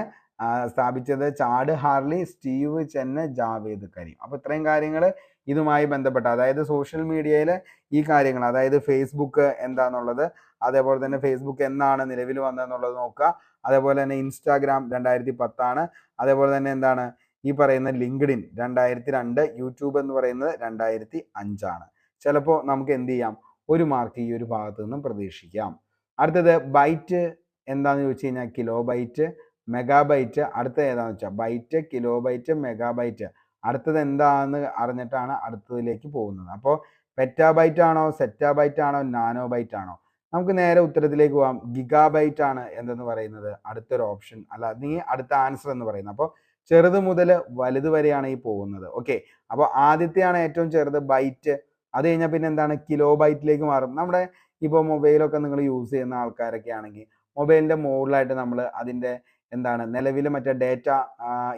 സ്ഥാപിച്ചത്? ചാഡ് ഹാർലി, സ്റ്റീവ് ചെന്ന്, ജാവേദ് കരീം. അപ്പോൾ ഇത്രയും കാര്യങ്ങൾ ഇതുമായി ബന്ധപ്പെട്ട, അതായത് സോഷ്യൽ മീഡിയയിൽ ഈ കാര്യങ്ങൾ, അതായത് ഫേസ്ബുക്ക് എന്താണെന്നുള്ളത്, അതേപോലെ തന്നെ ഫേസ്ബുക്ക് എന്നാണ് നിലവിൽ വന്നതെന്നുള്ളത് നോക്കുക. അതേപോലെ തന്നെ ഇൻസ്റ്റാഗ്രാം 2010 അതേപോലെ തന്നെ എന്താണ് ഈ പറയുന്ന ലിങ്ക്ഡിൻ 2002, യൂട്യൂബ് എന്ന് പറയുന്നത് 2005 ചിലപ്പോൾ നമുക്ക് എന്ത് ചെയ്യാം, 1 മാർക്ക് ഈ ഒരു ഭാഗത്തു നിന്നും പ്രതീക്ഷിക്കാം. അടുത്തത് ബൈറ്റ് എന്താണെന്ന് ചോദിച്ചു കഴിഞ്ഞാൽ കിലോബൈറ്റ്, മെഗാബൈറ്റ്. അടുത്തത് ഏതാണെന്ന് വെച്ചാൽ ബൈറ്റ്, കിലോബൈറ്റ്, മെഗാബൈറ്റ്. അടുത്തത് എന്താണെന്ന് അറിഞ്ഞിട്ടാണ് അടുത്തതിലേക്ക് പോകുന്നത്. അപ്പോൾ പെറ്റാബൈറ്റ് ആണോ, സെറ്റാബൈറ്റ് ആണോ, നാനോബൈറ്റ് ആണോ? നമുക്ക് നേരെ ഉത്തരത്തിലേക്ക് പോകാം. ഗിഗാബൈറ്റ് ആണ് എന്തെന്ന് പറയുന്നത് അടുത്തൊരു ഓപ്ഷൻ, അല്ല അടുത്ത ആൻസർ എന്ന് പറയുന്നത്. അപ്പോൾ ചെറുത് മുതൽ വലുത് വരെയാണ് ഈ പോകുന്നത്. ഓക്കെ, അപ്പോൾ ആദ്യത്തെയാണ് ഏറ്റവും ചെറുത് ബൈറ്റ്. അത് കഴിഞ്ഞാൽ പിന്നെ എന്താണ് കിലോ ബൈറ്റിലേക്ക് മാറും. നമ്മുടെ ഇപ്പോൾ മൊബൈലൊക്കെ നിങ്ങൾ യൂസ് ചെയ്യുന്ന ആൾക്കാരൊക്കെ ആണെങ്കിൽ മൊബൈലിൻ്റെ മുകളിലായിട്ട് നമ്മൾ അതിൻ്റെ എന്താണ് നിലവിൽ മറ്റേ ഡേറ്റ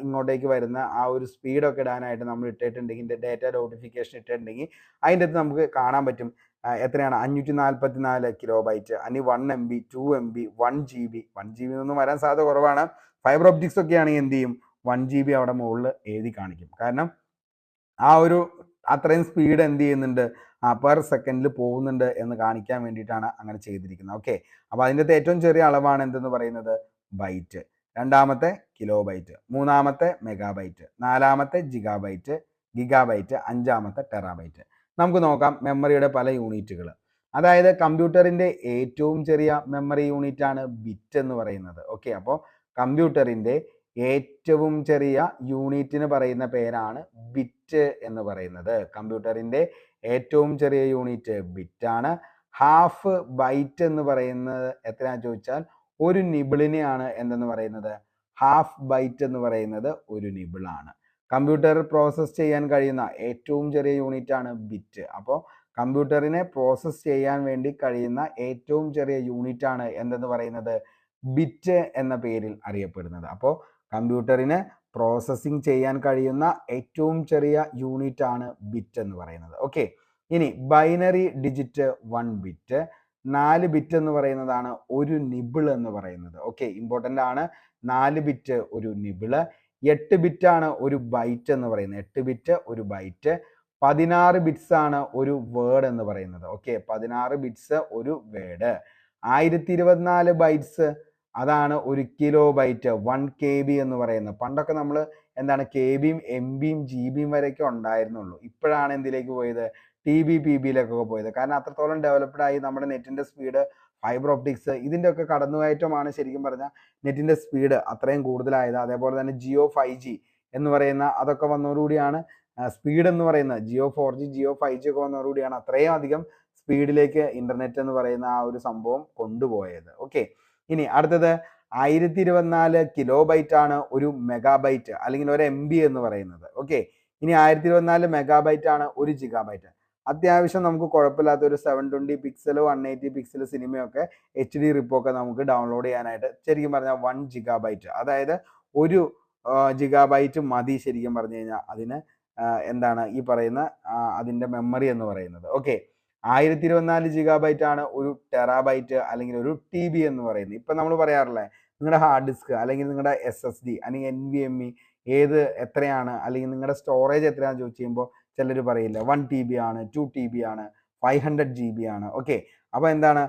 ഇങ്ങോട്ടേക്ക് വരുന്ന ആ ഒരു സ്പീഡൊക്കെ ഇടാനായിട്ട് നമ്മൾ ഇട്ടിട്ടുണ്ടെങ്കിൽ, ഡേറ്റ നോട്ടിഫിക്കേഷൻ ഇട്ടിട്ടുണ്ടെങ്കിൽ അതിൻ്റെ അടുത്ത് നമുക്ക് കാണാൻ പറ്റും എത്രയാണ് 544 കിലോബൈറ്റ്, അല്ലെങ്കിൽ 1 MB, 2 MB, 1 GB. 1 GB എന്നൊന്നും വരാൻ സാധ്യത കുറവാണ്. ഫൈബർ ഒപ്റ്റിക്സ് ഒക്കെ ആണെങ്കിൽ എന്ത് ചെയ്യും, 1 GB അവിടെ മുകളിൽ എഴുതി കാണിക്കും. കാരണം ആ ഒരു അത്രയും സ്പീഡ് എന്ത് ചെയ്യുന്നുണ്ട്, പെർ സെക്കൻഡിൽ പോകുന്നുണ്ട് എന്ന് കാണിക്കാൻ വേണ്ടിയിട്ടാണ് അങ്ങനെ ചെയ്തിരിക്കുന്നത്. ഓക്കെ, അപ്പോൾ അതിൻ്റെ ഏറ്റവും ചെറിയ അളവാണ് എന്തെന്ന് പറയുന്നത് ബൈറ്റ്. രണ്ടാമത്തെ കിലോബൈറ്റ്, മൂന്നാമത്തെ മെഗാബൈറ്റ്, നാലാമത്തെ ഗിഗാബൈറ്റ്, അഞ്ചാമത്തെ ടെറാബൈറ്റ്. നമുക്ക് നോക്കാം മെമ്മറിയുടെ പല യൂണിറ്റുകൾ. അതായത് കമ്പ്യൂട്ടറിൻ്റെ ഏറ്റവും ചെറിയ മെമ്മറി യൂണിറ്റ് ആണ് ബിറ്റ് എന്ന് പറയുന്നത്. ഓക്കെ, അപ്പോൾ കമ്പ്യൂട്ടറിൻ്റെ ഏറ്റവും ചെറിയ യൂണിറ്റിന് പറയുന്ന പേരാണ് ബിറ്റ് എന്ന് പറയുന്നത്. കമ്പ്യൂട്ടറിൻ്റെ ഏറ്റവും ചെറിയ യൂണിറ്റ് ബിറ്റാണ്. ഹാഫ് ബൈറ്റ് എന്ന് പറയുന്നത് എത്രയാണെന്ന് ചോദിച്ചാൽ 1 നിബിളിനെയാണ് എന്തെന്ന് പറയുന്നത്, ഹാഫ് ബൈറ്റ് എന്ന് പറയുന്നത് 1 നിബിളാണ്. കമ്പ്യൂട്ടർ പ്രോസസ്സ് ചെയ്യാൻ കഴിയുന്ന ഏറ്റവും ചെറിയ യൂണിറ്റ് ആണ് ബിറ്റ്. അപ്പോൾ കമ്പ്യൂട്ടറിനെ പ്രോസസ്സ് ചെയ്യാൻ വേണ്ടി കഴിയുന്ന ഏറ്റവും ചെറിയ യൂണിറ്റ് ആണ് എന്തെന്ന് പറയുന്നത് ബിറ്റ് എന്ന പേരിൽ അറിയപ്പെടുന്നത്. അപ്പോൾ കമ്പ്യൂട്ടറിന് പ്രോസസ്സിങ് ചെയ്യാൻ കഴിയുന്ന ഏറ്റവും ചെറിയ യൂണിറ്റ് ആണ് ബിറ്റ് എന്ന് പറയുന്നത്. ഓക്കെ, ഇനി ബൈനറി ഡിജിറ്റ് 1 ബിറ്റ്, 4 ബിറ്റ് എന്ന് പറയുന്നതാണ് 1 നിബിൾ എന്ന് പറയുന്നത്. ഓക്കെ, ഇമ്പോർട്ടൻ്റ് ആണ്. 4 ബിറ്റ് 1 നിബിള്. 8 ബിറ്റ് ആണ് 1 ബൈറ്റ് എന്ന് പറയുന്നത്. 8 ബിറ്റ് 1 ബൈറ്റ്. 16 ബിറ്റ്സ് ആണ് 1 വേർഡ് എന്ന് പറയുന്നത്. Okay, 16 bits 1 word. 1024 ബൈറ്റ്സ് അതാണ് 1 കിലോ ബൈറ്റ്, 1 KB എന്ന് പറയുന്നത്. പണ്ടൊക്കെ നമ്മൾ എന്താണ് KB-യും MB-യും GB-യും വരെയൊക്കെ ഉണ്ടായിരുന്നുള്ളൂ. ഇപ്പോഴാണ് എന്തിലേക്ക് പോയത്, TB PB-യിലേക്കൊക്കെ പോയത്. കാരണം അത്രത്തോളം ഡെവലപ്ഡ് ആയി നമ്മുടെ നെറ്റിൻ്റെ സ്പീഡ്, ഫൈബർ ഒപ്റ്റിക്സ് ഇതിൻ്റെ ഒക്കെ കടന്നുകയറ്റമാണ് ശരിക്കും പറഞ്ഞാൽ നെറ്റിൻ്റെ സ്പീഡ് അത്രയും കൂടുതലായത്. അതേപോലെ തന്നെ ജിയോ 5G എന്ന് പറയുന്ന അതൊക്കെ വന്നതോടുകൂടിയാണ് സ്പീഡ് എന്ന് പറയുന്നത്, ജിയോ 4G, ജിയോ 5G ഒക്കെ വന്നതോടുകൂടിയാണ് അത്രയും അധികം സ്പീഡിലേക്ക് ഇൻ്റർനെറ്റ് എന്ന് പറയുന്ന ആ ഒരു സംഭവം കൊണ്ടുപോയത്. ഓക്കെ, ഇനി അടുത്തത് 1024 കിലോബൈറ്റ് ആണ് ഒരു മെഗാബൈറ്റ് അല്ലെങ്കിൽ ഒരു MB എന്ന് പറയുന്നത്. ഓക്കെ, ഇനി 1024 മെഗാബൈറ്റ് ആണ് ഒരു ജിഗാബൈറ്റ്. അത്യാവശ്യം നമുക്ക് കുഴപ്പമില്ലാത്ത ഒരു 720 പിക്സൽ 180 പിക്സൽ സിനിമയൊക്കെ HD റിപ്പൊക്കെ നമുക്ക് ഡൗൺലോഡ് ചെയ്യാനായിട്ട് ശരിക്കും പറഞ്ഞാൽ 1 ജിഗാബൈറ്റ്, അതായത് ഒരു ജിഗാബൈറ്റ് മതി ശരിക്കും പറഞ്ഞു കഴിഞ്ഞാൽ അതിന് എന്താണ് ഈ പറയുന്ന അതിൻ്റെ മെമ്മറി എന്ന് പറയുന്നത്. ഓക്കെ, 1024 ജിഗാബൈറ്റ് ആണ് ഒരു ടെറാബൈറ്റ് അല്ലെങ്കിൽ ഒരു TB എന്ന് പറയുന്നത്. ഇപ്പം നമ്മൾ പറയാറില്ലേ, നിങ്ങളുടെ ഹാർഡ് ഡിസ്ക് അല്ലെങ്കിൽ നിങ്ങളുടെ SSD അല്ലെങ്കിൽ NVMe ഏത് എത്രയാണ് അല്ലെങ്കിൽ നിങ്ങളുടെ സ്റ്റോറേജ് എത്രയാണെന്ന് ചോദിച്ചു കഴിയുമ്പോൾ ചിലർ പറയില്ല 1 TB ആണ്, 2 TB ആണ്, 500 GB ആണ്. ഓക്കെ, അപ്പോൾ എന്താണ്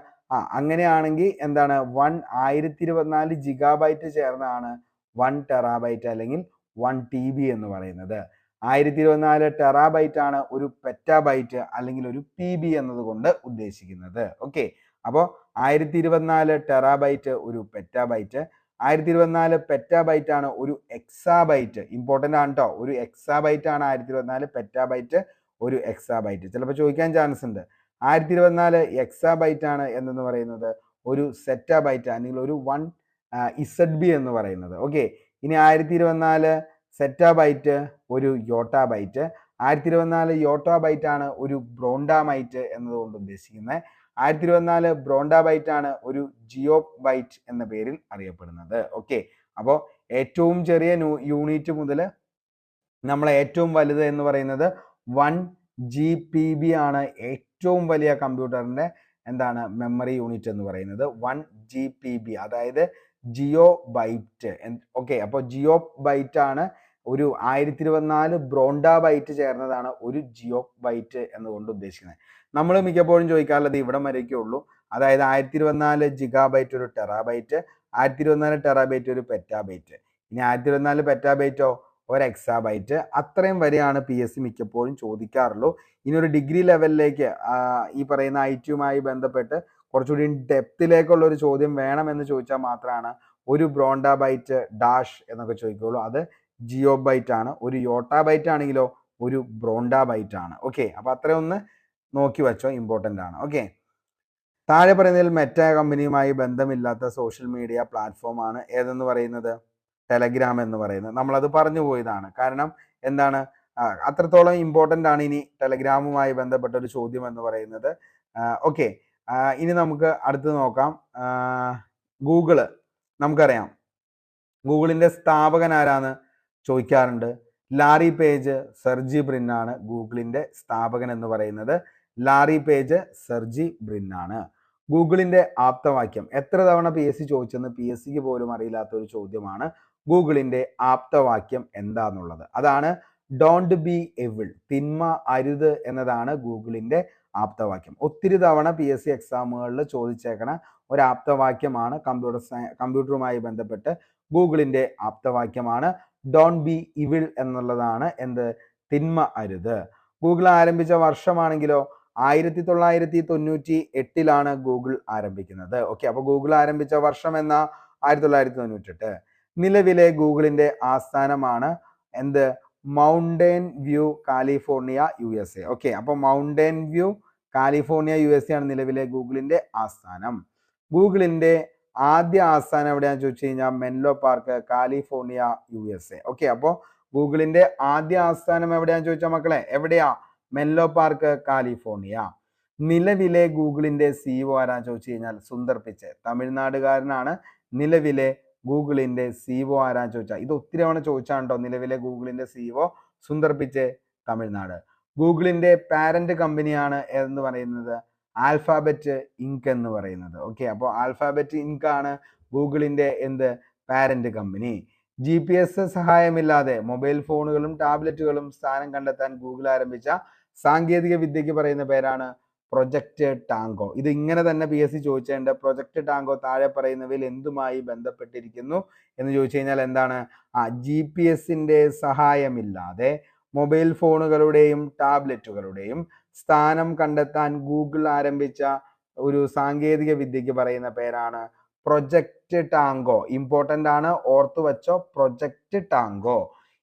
അങ്ങനെയാണെങ്കിൽ എന്താണ് 1024 ജിഗാബൈറ്റ് ചേർന്നാണ് 1 ടെറാബൈറ്റ് അല്ലെങ്കിൽ 1 TB എന്ന് പറയുന്നത്. 1024 ടെറാബൈറ്റ് ആണ് ഒരു പെറ്റാബൈറ്റ് അല്ലെങ്കിൽ ഒരു PB എന്നതുകൊണ്ട് ഉദ്ദേശിക്കുന്നത്. ഓക്കെ, അപ്പോൾ 1024 ടെറാബൈറ്റ് ഒരു പെറ്റാബൈറ്റ്, 1024 പെറ്റാബൈറ്റ് ആണ് ഒരു എക്സാബൈറ്റ്. ഇമ്പോർട്ടൻ്റ് ആണ് കേട്ടോ, ഒരു എക്സാബൈറ്റ് ആണ് 1024 പെറ്റാബൈറ്റ് ഒരു എക്സാബൈറ്റ്. ചിലപ്പോൾ ചോദിക്കാൻ ചാൻസ് ഉണ്ട്. 1024 എക്സാബൈറ്റ് ആണ് എന്നു പറയുന്നത് ഒരു സെറ്റാബൈറ്റ് അല്ലെങ്കിൽ ഒരു 1 ZB എന്ന് പറയുന്നത്. ഓക്കെ, ഇനി 1024 സെറ്റാബൈറ്റ് ഒരു യോട്ടാബൈറ്റ്, 1024 യോട്ടാബൈറ്റ് ആണ് ഒരു ബ്രോണ്ടാമൈറ്റ് എന്നതുകൊണ്ട് ഉദ്ദേശിക്കുന്നത്. 1024 ബ്രോണ്ടാബൈറ്റ് ആണ് ഒരു ജിയോബൈറ്റ് എന്ന പേരിൽ അറിയപ്പെടുന്നത്. ഓക്കെ, അപ്പോൾ ഏറ്റവും ചെറിയ യൂണിറ്റ് മുതൽ നമ്മളെ ഏറ്റവും വലുത് എന്ന് പറയുന്നത് 1 GPB ആണ്. ഏറ്റവും വലിയ കമ്പ്യൂട്ടറിൻ്റെ എന്താണ് മെമ്മറി യൂണിറ്റ് എന്ന് പറയുന്നത് 1 GPB, അതായത് ജിയോബൈറ്റ്. ഓക്കെ, അപ്പോൾ ജിയോബൈറ്റ് ആണ് ഒരു 1024 ബ്രോണ്ടാബൈറ്റ് ചേർന്നതാണ് ഒരു ജിയോബൈറ്റ് എന്നുകൊണ്ട് ഉദ്ദേശിക്കുന്നത്. നമ്മൾ മിക്കപ്പോഴും ചോദിക്കാറുള്ളത് ഇവിടം വരെയൊക്കെ ഉള്ളൂ, അതായത് 1024 ജിഗാബൈറ്റ് ഒരു ടെറാബൈറ്റ്, 1024 ടെറാബൈറ്റ് ഒരു പെറ്റാബൈറ്റ്, ഇനി 1024 പെറ്റാബൈറ്റോ ഒരു എക്സാബൈറ്റ്, അത്രയും വരെയാണ് PSC മിക്കപ്പോഴും ചോദിക്കാറുള്ളൂ. ഇനി ഒരു ഡിഗ്രി ലെവലിലേക്ക് ഈ പറയുന്ന IT-യുമായി ബന്ധപ്പെട്ട് കുറച്ചുകൂടി ഡെപ്തിലേക്കുള്ള ഒരു ചോദ്യം വേണമെന്ന് ചോദിച്ചാൽ മാത്രമാണ് ഒരു ബ്രോണ്ടാബൈറ്റ് ഡാഷ് എന്നൊക്കെ ചോദിക്കുള്ളൂ. അത് ജിയോബൈറ്റ് ആണ്. ഒരു യോട്ടാബൈറ്റ് ആണെങ്കിലോ ഒരു ബ്രോണ്ടാബൈറ്റ് ആണ്. ഓക്കെ, അപ്പോൾ അത്രയും ഒന്ന് നോക്കി വെച്ചോ, ഇമ്പോർട്ടൻ്റ് ആണ്. ഓക്കെ, താഴെ പറയുന്നതിൽ മെറ്റ കമ്പനിയുമായി ബന്ധമില്ലാത്ത സോഷ്യൽ മീഡിയ പ്ലാറ്റ്ഫോമാണ് ഏതെന്ന് പറയുന്നത് ടെലഗ്രാം എന്ന് പറയുന്നത്. നമ്മളത് പറഞ്ഞു പോയതാണ്. കാരണം എന്താണ്, അത്രത്തോളം ഇമ്പോർട്ടൻ്റ് ആണ് ഇനി ടെലഗ്രാമുമായി ബന്ധപ്പെട്ട ഒരു ചോദ്യം എന്ന് പറയുന്നത്. ഓക്കെ, ഇനി നമുക്ക് അടുത്ത് നോക്കാം. ഗൂഗിള് നമുക്കറിയാം, ഗൂഗിളിൻ്റെ സ്ഥാപകൻ ആരാന്ന് ചോദിക്കാറുണ്ട്. ലാറി പേജ് സെർജി ബ്രിൻ ആണ് ഗൂഗിളിൻ്റെ സ്ഥാപകൻ എന്ന് പറയുന്നത്. ലാറി പേജ് സെർജി ബ്രിൻ ആണ്. ഗൂഗിളിൻ്റെ ആപ്തവാക്യം എത്ര തവണ PSC ചോദിച്ചെന്ന് PSCക്ക് പോലും അറിയില്ലാത്ത ഒരു ചോദ്യമാണ്. ഗൂഗിളിൻ്റെ ആപ്തവാക്യം എന്താന്നുള്ളത് അതാണ് ഡോണ്ട് ബി എവിൾ, തിന്മ അരുത് എന്നതാണ് ഗൂഗിളിൻ്റെ ആപ്തവാക്യം. ഒത്തിരി തവണ PSC എക്സാമുകളിൽ ചോദിച്ചേക്കണ ഒരു ആപ്തവാക്യമാണ്. കമ്പ്യൂട്ടറുമായി ബന്ധപ്പെട്ട് ഗൂഗിളിൻ്റെ ആപ്തവാക്യമാണ് ഡോണ്ട് ബി ഇവിൾ എന്നുള്ളതാണ്. എന്ത്, തിന്മ അരുത്. ഗൂഗിൾ ആരംഭിച്ച വർഷമാണെങ്കിലോ 1998 ഗൂഗിൾ ആരംഭിക്കുന്നത്. ഓക്കെ, അപ്പോൾ ഗൂഗിൾ ആരംഭിച്ച വർഷം എന്ന 1998. നിലവിലെ ഗൂഗിളിൻ്റെ ആസ്ഥാനമാണ് എന്ത്, mountain view California USA. Okay, അപ്പോൾ മൗണ്ടൻ വ്യൂ കാലിഫോർണിയ USA ആണ് നിലവിലെ ഗൂഗിളിൻ്റെ ആസ്ഥാനം. ഗൂഗിളിൻ്റെ ആദ്യ ആസ്ഥാനം എവിടെയാണെന്ന് ചോദിച്ചു കഴിഞ്ഞാൽ Menlo park California USA. Okay, അപ്പോൾ ഗൂഗിളിൻ്റെ ആദ്യ ആസ്ഥാനം എവിടെയാണെന്ന് ചോദിച്ചാൽ മക്കളെ എവിടെയാ, മെൻലോ പാർക്ക് കാലിഫോർണിയ. നിലവിലെ ഗൂഗിളിൻ്റെ CEO ആരാന്ന് ചോദിച്ചു കഴിഞ്ഞാൽ സുന്ദർ പിച്ചെ, തമിഴ്നാടുകാരനാണ്. നിലവിലെ ഗൂഗിളിൻ്റെ CEO ആരാന്ന് ചോദിച്ചാൽ, ഇത് ഒത്തിരി തവണ ചോദിച്ചാണ്ടോ, നിലവിലെ ഗൂഗിളിൻ്റെ CEO സുന്ദർ പിച്ചെ, തമിഴ്നാട്. ഗൂഗിളിൻ്റെ പാരന്റ് കമ്പനിയാണ് എന്ന് പറയുന്നത് ആൽഫാബറ്റ് ഇങ്ക് എന്ന് പറയുന്നത്. ഓക്കെ, അപ്പോൾ ആൽഫാബറ്റ് ഇങ്ക് ആണ് ഗൂഗിളിൻ്റെ എന്ത് പാരന്റ് കമ്പനി. GPS സഹായമില്ലാതെ മൊബൈൽ ഫോണുകളും ടാബ്ലറ്റുകളും സ്ഥാനം കണ്ടെത്താൻ ഗൂഗിൾ ആരംഭിച്ച സാങ്കേതിക വിദ്യക്ക് പറയുന്ന പേരാണ് പ്രൊജക്റ്റ് ടാങ്കോ. ഇത് ഇങ്ങനെ തന്നെ PSC ചോദിച്ചേണ്ട. പ്രൊജക്റ്റ് ടാങ്കോ താഴെ പറയുന്നവയിൽ എന്തുമായി ബന്ധപ്പെട്ടിരിക്കുന്നു എന്ന് ചോദിച്ചു കഴിഞ്ഞാൽ എന്താണ്, GPS-ന്റെ സഹായമില്ലാതെ മൊബൈൽ ഫോണുകളുടെയും ടാബ്ലറ്റുകളുടെയും സ്ഥാനം കണ്ടെത്താൻ ഗൂഗിൾ ആരംഭിച്ച ഒരു സാങ്കേതിക വിദ്യക്ക് പറയുന്ന പേരാണ് പ്രൊജക്റ്റ് ടാങ്കോ. ഇമ്പോർട്ടൻ്റ് ആണ്, ഓർത്തു വെച്ചോ, പ്രൊജക്റ്റ് ടാങ്കോ.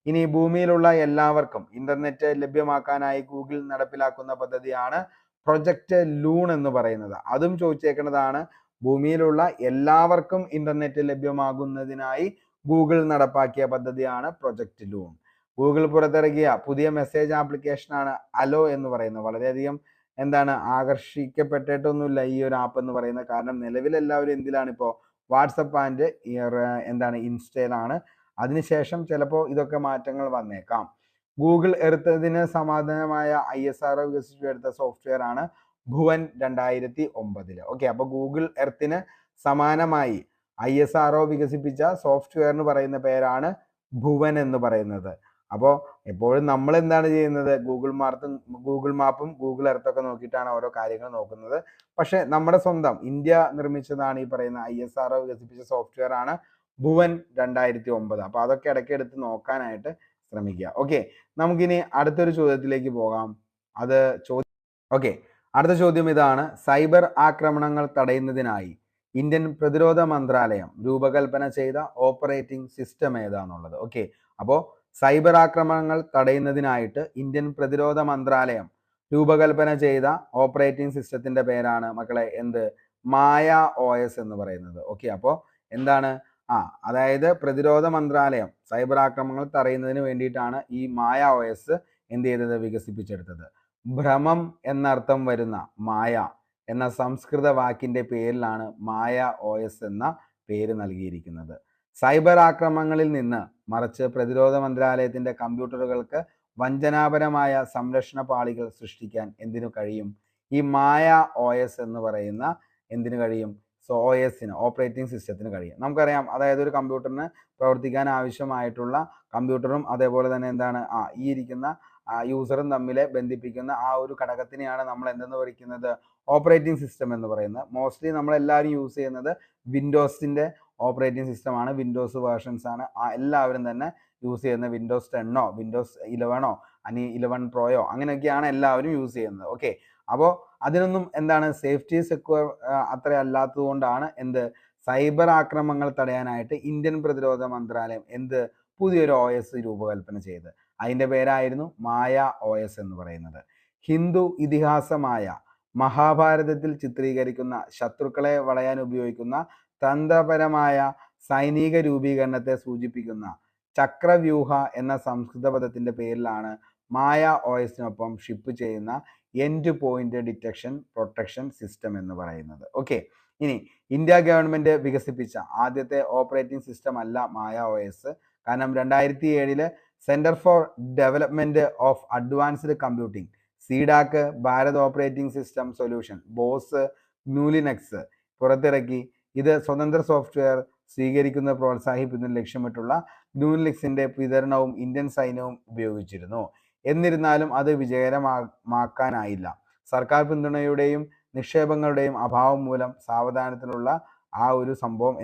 ഇനി ഭൂമിയിലുള്ള എല്ലാവർക്കും ഇന്റർനെറ്റ് ലഭ്യമാക്കാനായി ഗൂഗിൾ നടപ്പിലാക്കുന്ന പദ്ധതിയാണ് പ്രൊജക്റ്റ് ലൂൺ എന്ന് പറയുന്നത്. അതും ചോദിച്ചേക്കുന്നതാണ്. ഭൂമിയിലുള്ള എല്ലാവർക്കും ഇന്റർനെറ്റ് ലഭ്യമാകുന്നതിനായി ഗൂഗിൾ നടപ്പാക്കിയ പദ്ധതിയാണ് പ്രൊജക്ട് ലൂൺ. ഗൂഗിൾ പുറത്തിറക്കിയ പുതിയ മെസ്സേജ് ആപ്ലിക്കേഷനാണ് അലോ എന്ന് പറയുന്നത്. വളരെയധികം ആകർഷിക്കപ്പെട്ടിട്ടൊന്നുമില്ല ഈ ഒരു ആപ്പ് എന്ന് പറയുന്നത്. കാരണം നിലവിൽ എല്ലാവരും എന്തിലാണ് ഇപ്പോൾ വാട്സപ്പ് ആൻഡ് ഇൻസ്റ്റയിലാണ്. അതിനുശേഷം ചിലപ്പോൾ ഇതൊക്കെ മാറ്റങ്ങൾ വന്നേക്കാം. ഗൂഗിൾ എർത്തതിന് സമാധാനമായ ISRO വികസിപ്പിച്ചെടുത്ത സോഫ്റ്റ്വെയർ ആണ് ഭുവൻ 2009. ഓക്കെ, അപ്പോൾ ഗൂഗിൾ എർത്തിന് സമാനമായി ISRO വികസിപ്പിച്ച സോഫ്റ്റ്വെയറിന് പറയുന്ന പേരാണ് ഭുവൻ എന്ന് പറയുന്നത്. അപ്പോൾ എപ്പോഴും നമ്മൾ എന്താണ് ചെയ്യുന്നത്, ഗൂഗിൾ മാപ്പും ഗൂഗിൾ എർത്തൊക്കെ നോക്കിയിട്ടാണ് ഓരോ കാര്യങ്ങൾ നോക്കുന്നത്. പക്ഷെ നമ്മുടെ സ്വന്തം ഇന്ത്യ നിർമ്മിച്ചതാണ് ഈ പറയുന്ന ISRO വികസിപ്പിച്ച സോഫ്റ്റ്വെയർ ആണ് ഭുവൻ 2009. അപ്പോൾ അതൊക്കെ ഇടയ്ക്ക് എടുത്ത് നോക്കാനായിട്ട് ശ്രമിക്കുക. ഓക്കെ, നമുക്കിനി അടുത്തൊരു ചോദ്യത്തിലേക്ക് പോകാം. അടുത്ത ചോദ്യം ഇതാണ്: സൈബർ ആക്രമണങ്ങൾ തടയുന്നതിനായി ഇന്ത്യൻ പ്രതിരോധ മന്ത്രാലയം രൂപകൽപ്പന ചെയ്ത ഓപ്പറേറ്റിംഗ് സിസ്റ്റം ഏതാന്നുള്ളത്. ഓക്കെ, അപ്പോൾ സൈബർ ആക്രമണങ്ങൾ തടയുന്നതിനായിട്ട് ഇന്ത്യൻ പ്രതിരോധ മന്ത്രാലയം രൂപകൽപ്പന ചെയ്ത ഓപ്പറേറ്റിംഗ് സിസ്റ്റത്തിന്റെ പേരാണ് മക്കളെ മായ OS എന്ന് പറയുന്നത്. ഓക്കെ, അപ്പോൾ എന്താണ് അതായത് പ്രതിരോധ മന്ത്രാലയം സൈബർ ആക്രമണങ്ങൾ തടയുന്നതിന് വേണ്ടിയിട്ടാണ് ഈ മായ OS വികസിപ്പിച്ചെടുത്തത്. ഭ്രമം എന്നർത്ഥം വരുന്ന മായ എന്ന സംസ്കൃത വാക്കിന്റെ പേരിലാണ് മായ OS എന്ന പേര് നൽകിയിരിക്കുന്നത്. സൈബർ ആക്രമണങ്ങളിൽ നിന്ന് മറിച്ച് പ്രതിരോധ മന്ത്രാലയത്തിന്റെ കമ്പ്യൂട്ടറുകൾക്ക് വഞ്ചനാപരമായ സംരക്ഷണ പാളികൾ സൃഷ്ടിക്കാൻ എന്തിനു കഴിയും? ഈ മായ OS എന്ന് പറയുന്ന എന്തിനു കഴിയും? OS-ന്, ഓപ്പറേറ്റിംഗ് സിസ്റ്റത്തിന് കഴിയും. നമുക്കറിയാം, അതായത് ഒരു കമ്പ്യൂട്ടറിന് പ്രവർത്തിക്കാൻ ആവശ്യമായിട്ടുള്ള കമ്പ്യൂട്ടറും അതേപോലെ തന്നെ ഈ ഇരിക്കുന്ന യൂസറും തമ്മിൽ ബന്ധിപ്പിക്കുന്ന ആ ഒരു ഘടകത്തിനെയാണ് നമ്മൾ എന്തെന്ന് വിളിക്കുന്നത്? ഓപ്പറേറ്റിംഗ് സിസ്റ്റം എന്ന് പറയുന്നത്. മോസ്റ്റ്ലി നമ്മളെല്ലാവരും യൂസ് ചെയ്യുന്നത് വിൻഡോസിന്റെ ഓപ്പറേറ്റിംഗ് സിസ്റ്റമാണ്. വിൻഡോസ് വേർഷൻസ് ആണ് എല്ലാവരും തന്നെ യൂസ് ചെയ്യുന്നത്. വിൻഡോസ് 10 വിൻഡോസ് 11 അല്ലെങ്കിൽ 11 പ്രോയോ അങ്ങനെയൊക്കെയാണ് എല്ലാവരും യൂസ് ചെയ്യുന്നത്. ഓക്കെ, അപ്പോൾ അതിനൊന്നും സേഫ്റ്റി സെക്യൂർ അത്ര അല്ലാത്തത് കൊണ്ടാണ് സൈബർ ആക്രമണങ്ങൾ തടയാനായിട്ട് ഇന്ത്യൻ പ്രതിരോധ മന്ത്രാലയം പുതിയൊരു OS രൂപകൽപ്പന ചെയ്ത്. അതിൻ്റെ പേരായിരുന്നു മായ OS എന്ന് പറയുന്നത്. ഹിന്ദു ഇതിഹാസമായ മഹാഭാരതത്തിൽ ചിത്രീകരിക്കുന്ന ശത്രുക്കളെ വളയാൻ ഉപയോഗിക്കുന്ന തന്ത്രപരമായ സൈനിക രൂപീകരണത്തെ സൂചിപ്പിക്കുന്ന ചക്രവ്യൂഹ എന്ന സംസ്കൃത പദത്തിന്റെ പേരിലാണ് മായ OS-നൊപ്പം ഷിപ്പ് ചെയ്യുന്ന end point detection protection system എന്ന് പറയുന്നത്. ഓക്കെ, ഇനി ഇന്ത്യ ഗവൺമെന്റ് വികസിപ്പിച്ച ആദ്യത്തെ ഓപ്പറേറ്റിംഗ് സിസ്റ്റം അല്ല മായ OS. കാരണം 2007 centre for development of advanced computing CDAC Bharat operating system solution BOSS GNU Linux പുറത്തിറക്കി. ഇത് സ്വതന്ത്ര സോഫ്റ്റ്വെയർ സ്വീകരിക്കുന്നത് പ്രോത്സാഹിപ്പിക്കുന്നതിന് ലക്ഷ്യമിട്ടുള്ള ഗ്നൂലിനക്സിന്റെ വിതരണവും ഇന്ത്യൻ സൈന്യവും ഉപയോഗിച്ചിരുന്നു. എന്നിരുന്നാലും അത് വിജയകരമാക്കാനായില്ല. സർക്കാർ പിന്തുണയുടെയും നിക്ഷേപങ്ങളുടെയും അഭാവം മൂലം സാവധാനത്തിലുള്ള ആ ഒരു സംഭവം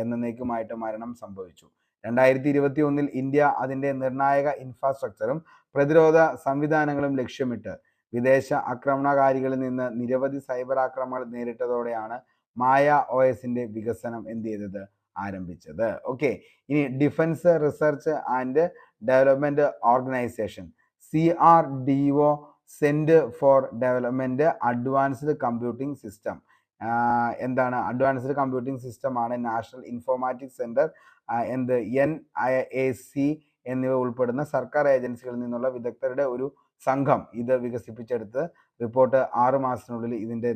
എന്നേക്കുമായിട്ട് മരണം സംഭവിച്ചു. 2021 ഇന്ത്യ അതിൻ്റെ നിർണായക ഇൻഫ്രാസ്ട്രക്ചറും പ്രതിരോധ സംവിധാനങ്ങളും ലക്ഷ്യമിട്ട് വിദേശ ആക്രമണകാരികളിൽ നിന്ന് നിരവധി സൈബർ ആക്രമണങ്ങൾ നേരിട്ടതോടെയാണ് മായ OS-ന്റെ വികസനം ആരംഭിച്ചത്. ഓക്കെ, ഇനി defence research and development organisation CRDO centre for development advanced computing system advanced computing system ആണ്. നാഷണൽ ഇൻഫോർമാറ്റിക്സ് സെന്റർ NIAC എന്നിവ ഉൾപ്പെടുന്ന സർക്കാർ ഏജൻസികളിൽ നിന്നുള്ള വിദഗ്ധരുടെ ഒരു സംഘം ഇത് വികസിപ്പിച്ചെടുത്ത് റിപ്പോർട്ട് 6 മാസത്തിനുള്ളിൽ ഇതിൻ്റെ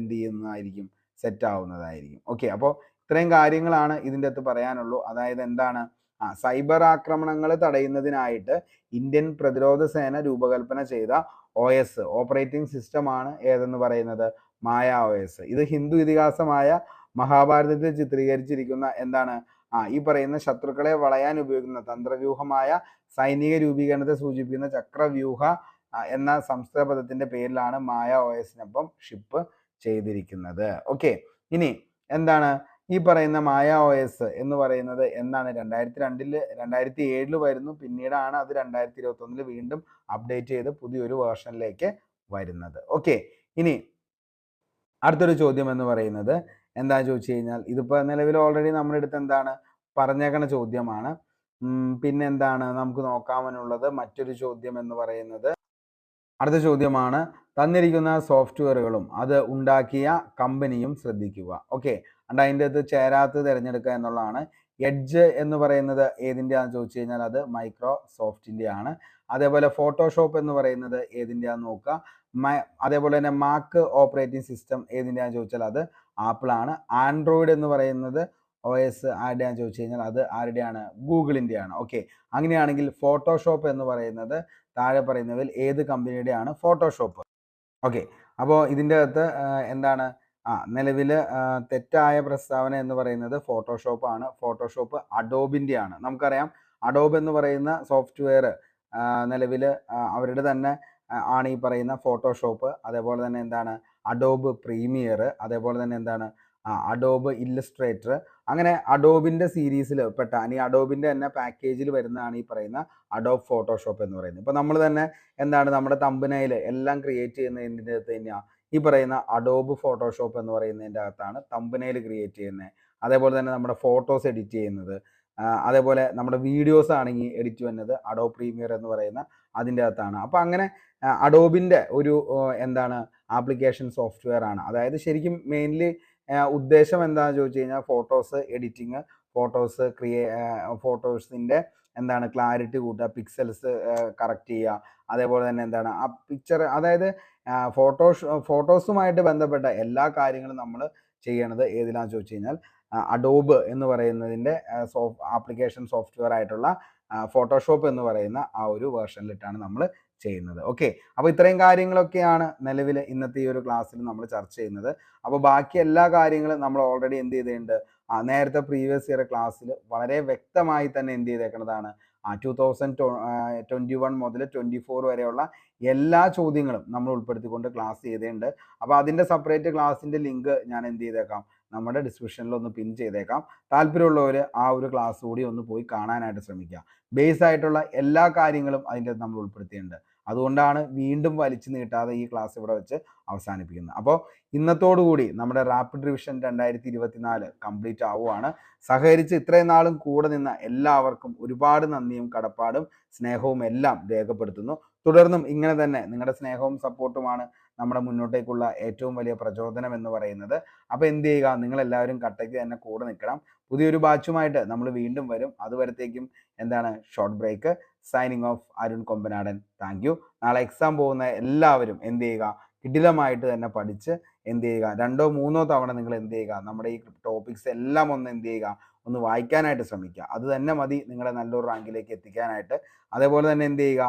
സെറ്റ് ആവുന്നതായിരിക്കും. ഓക്കെ, അപ്പോൾ ഇത്രയും കാര്യങ്ങളാണ് ഇതിൻ്റെ അകത്ത് പറയാനുള്ളൂ. അതായത് സൈബർ ആക്രമണങ്ങൾ തടയുന്നതിനായിട്ട് ഇന്ത്യൻ പ്രതിരോധ സേന രൂപകൽപ്പന ചെയ്ത OS ഓപ്പറേറ്റിംഗ് സിസ്റ്റമാണ് ഏതെന്ന് പറയുന്നത് മായ OS. ഇത് ഹിന്ദു ഇതിഹാസമായ മഹാഭാരതത്തിൽ ചിത്രീകരിച്ചിരിക്കുന്ന ഈ പറയുന്ന ശത്രുക്കളെ വളയാൻ ഉപയോഗിക്കുന്ന തന്ത്രവ്യൂഹമായ സൈനിക രൂപീകരണത്തെ സൂചിപ്പിക്കുന്ന ചക്രവ്യൂഹ എന്ന സംസ്കൃത പദത്തിന്റെ പേരിലാണ് മായ OS-നൊപ്പം ഷിപ്പ് ചെയ്തിരിക്കുന്നത്. ഓക്കെ, ഇനി ഈ പറയുന്ന മായ OS എന്ന് പറയുന്നത് 2007 വരുന്നു. പിന്നീടാണ് അത് 2021 വീണ്ടും അപ്ഡേറ്റ് ചെയ്ത് പുതിയൊരു വേർഷനിലേക്ക് വരുന്നത്. ഓക്കെ, ഇനി അടുത്തൊരു ചോദ്യം എന്ന് പറയുന്നത് എന്താണെന്ന് ചോദിച്ചു കഴിഞ്ഞാൽ, ഇതിപ്പോൾ നിലവിൽ ഓൾറെഡി നമ്മുടെ അടുത്ത് പറഞ്ഞേക്കണ അടുത്ത ചോദ്യമാണ് തന്നിരിക്കുന്ന സോഫ്റ്റ്വെയറുകളും അത് ഉണ്ടാക്കിയ കമ്പനിയും ശ്രദ്ധിക്കുക. ഓക്കെ, അണ്ട് അതിൻ്റെ അകത്ത് ചേരാത്തത് തിരഞ്ഞെടുക്കുക എന്നുള്ളതാണ്. എഡ്ജ് എന്ന് പറയുന്നത് ഏതിൻ്റെയാണെന്ന് ചോദിച്ചു കഴിഞ്ഞാൽ അത് മൈക്രോസോഫ്റ്റിൻ്റെ ആണ്. അതേപോലെ ഫോട്ടോഷോപ്പ് എന്ന് പറയുന്നത് ഏതിൻ്റെയാണെന്ന് നോക്കുക. അതേപോലെ തന്നെ മാക്ക് ഓപ്പറേറ്റിംഗ് സിസ്റ്റം ഏതിൻ്റെയാണെന്ന് ചോദിച്ചാൽ അത് ആപ്പിൾ ആണ്. ആൻഡ്രോയിഡ് എന്ന് പറയുന്നത് OS ആരുടെയാണെന്ന് ചോദിച്ചു കഴിഞ്ഞാൽ അത് ആരുടെയാണ്? ഗൂഗിളിൻ്റെയാണ്. ഓക്കെ, അങ്ങനെയാണെങ്കിൽ ഫോട്ടോഷോപ്പ് എന്ന് പറയുന്നത് താഴെ പറയുന്നതിൽ ഏത് കമ്പനിയുടെയാണ് ഫോട്ടോഷോപ്പ്? ഓക്കെ, അപ്പോൾ ഇതിൻ്റെ അകത്ത് എന്താണ് നിലവിൽ തെറ്റായ പ്രസ്താവന എന്ന് പറയുന്നത് ഫോട്ടോഷോപ്പ് ആണ്. ഫോട്ടോഷോപ്പ് അഡോബിൻ്റെ ആണ്. നമുക്കറിയാം അഡോബ് എന്ന് പറയുന്ന സോഫ്റ്റ്വെയർ നിലവിൽ അവരുടെ തന്നെ ആണ് ഈ പറയുന്ന ഫോട്ടോഷോപ്പ്. അതേപോലെ തന്നെ എന്താണ് അഡോബ് പ്രീമിയർ, അതേപോലെ തന്നെ എന്താണ് അഡോബ് ഇല്ലസ്ട്രേറ്റർ. അങ്ങനെ അഡോബിൻ്റെ സീരീസിൽ പെട്ട ഈ അഡോബിൻ്റെ തന്നെ പാക്കേജിൽ വരുന്നതാണ് ഈ പറയുന്ന അഡോബ് ഫോട്ടോഷോപ്പ് എന്ന് പറയുന്നത്. ഇപ്പോൾ നമ്മൾ തന്നെ എന്താണ് നമ്മുടെ തമ്പനയിൽ എല്ലാം ക്രിയേറ്റ് ചെയ്യുന്നതിൻ്റെ അകത്ത് തന്നെയാണ് ഈ പറയുന്ന അഡോബ് ഫോട്ടോഷോപ്പ് എന്ന് പറയുന്നതിൻ്റെ അകത്താണ് തമ്പനയിൽ ക്രിയേറ്റ് ചെയ്യുന്നത്. അതേപോലെ തന്നെ നമ്മുടെ ഫോട്ടോസ് എഡിറ്റ് ചെയ്യുന്നത്, അതേപോലെ നമ്മുടെ വീഡിയോസ് ആണെങ്കിൽ എഡിറ്റ് ചെയ്യുന്നത് അഡോബ് പ്രീമിയർ എന്ന് പറയുന്ന അതിൻ്റെ അകത്താണ്. അപ്പോൾ അങ്ങനെ അഡോബിൻ്റെ ഒരു എന്താണ് ആപ്ലിക്കേഷൻ സോഫ്റ്റ്വെയർ ആണ്. അതായത് ശരിക്കും മെയിൻലി ഉദ്ദേശം എന്താണെന്ന് ചോദിച്ചു കഴിഞ്ഞാൽ ഫോട്ടോസ് എഡിറ്റിങ്, ഫോട്ടോസിൻ്റെ എന്താണ് ക്ലാരിറ്റി കൂട്ടുക, പിക്സൽസ് കറക്റ്റ് ചെയ്യുക, അതേപോലെ തന്നെ എന്താണ് ആ പിക്ചർ, അതായത് ഫോട്ടോസുമായിട്ട് ബന്ധപ്പെട്ട എല്ലാ കാര്യങ്ങളും നമ്മൾ ചെയ്യണത് ഏതിലാണെന്ന് ചോദിച്ചു കഴിഞ്ഞാൽ അഡോബ് എന്ന് പറയുന്നതിൻ്റെ ആപ്ലിക്കേഷൻ സോഫ്റ്റ്വെയർ ആയിട്ടുള്ള ഫോട്ടോഷോപ്പ് എന്ന് പറയുന്ന ആ ഒരു വേർഷനിലിട്ടാണ് നമ്മൾ ചെയ്യുന്നത്. ഓക്കെ, അപ്പോൾ ഇത്രയും കാര്യങ്ങളൊക്കെയാണ് നിലവിൽ ഇന്നത്തെ ഈ ഒരു ക്ലാസ്സിൽ നമ്മൾ ചർച്ച ചെയ്യുന്നത്. അപ്പോൾ ബാക്കി എല്ലാ കാര്യങ്ങളും നമ്മൾ ഓൾറെഡി എന്ത് ചെയ്തിട്ടുണ്ട്, നേരത്തെ പ്രീവിയസ് ഇയർ ക്ലാസ്സിൽ വളരെ വ്യക്തമായി തന്നെ എന്ത് ചെയ്തേക്കുന്നതാണ് 2021 മുതൽ 24 വരെയുള്ള എല്ലാ ചോദ്യങ്ങളും നമ്മൾ ഉൾപ്പെടുത്തിക്കൊണ്ട് ക്ലാസ് ചെയ്തിട്ടുണ്ട്. അപ്പോൾ അതിൻ്റെ സെപ്പറേറ്റ് ക്ലാസ്സിൻ്റെ ലിങ്ക് ഞാൻ എന്ത് ചെയ്തേക്കാം, നമ്മുടെ ഡിസ്ക്രിപ്ഷനിൽ ഒന്ന് പിൻ ചെയ്തേക്കാം. താല്പര്യമുള്ളവർ ആ ഒരു ക്ലാസ് കൂടി ഒന്ന് പോയി കാണാനായിട്ട് ശ്രമിക്കുക. ബേസ് ആയിട്ടുള്ള എല്ലാ കാര്യങ്ങളും അതിൻ്റെ നമ്മൾ ഉൾപ്പെടുത്തിയിട്ടുണ്ട്. അതുകൊണ്ടാണ് വീണ്ടും വലിച്ചു നീട്ടാതെ ഈ ക്ലാസ് ഇവിടെ വെച്ച് അവസാനിപ്പിക്കുന്നത്. അപ്പോൾ ഇന്നത്തോടുകൂടി നമ്മുടെ റാപ്പിഡ് റിവിഷൻ 2024 കംപ്ലീറ്റ് ആവുകയാണ്. സഹകരിച്ച് ഇത്രയും നാളും കൂടെ നിന്ന എല്ലാവർക്കും ഒരുപാട് നന്ദിയും കടപ്പാടും സ്നേഹവും എല്ലാം രേഖപ്പെടുത്തുന്നു. തുടർന്നും ഇങ്ങനെ തന്നെ നിങ്ങളുടെ സ്നേഹവും സപ്പോർട്ടുമാണ് നമ്മുടെ മുന്നോട്ടേക്കുള്ള ഏറ്റവും വലിയ പ്രചോദനം എന്ന് പറയുന്നത്. അപ്പോൾ എന്ത് ചെയ്യുക, നിങ്ങളെല്ലാവരും കട്ടയ്ക്ക് തന്നെ കൂടെ നിൽക്കണം. പുതിയൊരു ബാച്ചുമായിട്ട് നമ്മൾ വീണ്ടും വരും. അതുവരത്തേക്കും എന്താണ് short break. Signing off Arun Kombanadan. Thank you. നാളെ എക്സാം പോകുന്ന എല്ലാവരും എന്ത് ചെയ്യുക, കിടിലമായിട്ട് തന്നെ പഠിച്ച് എന്ത് ചെയ്യുക, 2 or 3 തവണ നിങ്ങൾ എന്ത് ചെയ്യുക, നമ്മുടെ ഈ ടോപ്പിക്സ് എല്ലാം ഒന്ന് എന്ത് ചെയ്യുക, ഒന്ന് വായിക്കാനായിട്ട് ശ്രമിക്കുക. അത് തന്നെ മതി നിങ്ങളെ നല്ലൊരു റാങ്കിലേക്ക് എത്തിക്കാനായിട്ട്. അതേപോലെ തന്നെ എന്ത് ചെയ്യുക,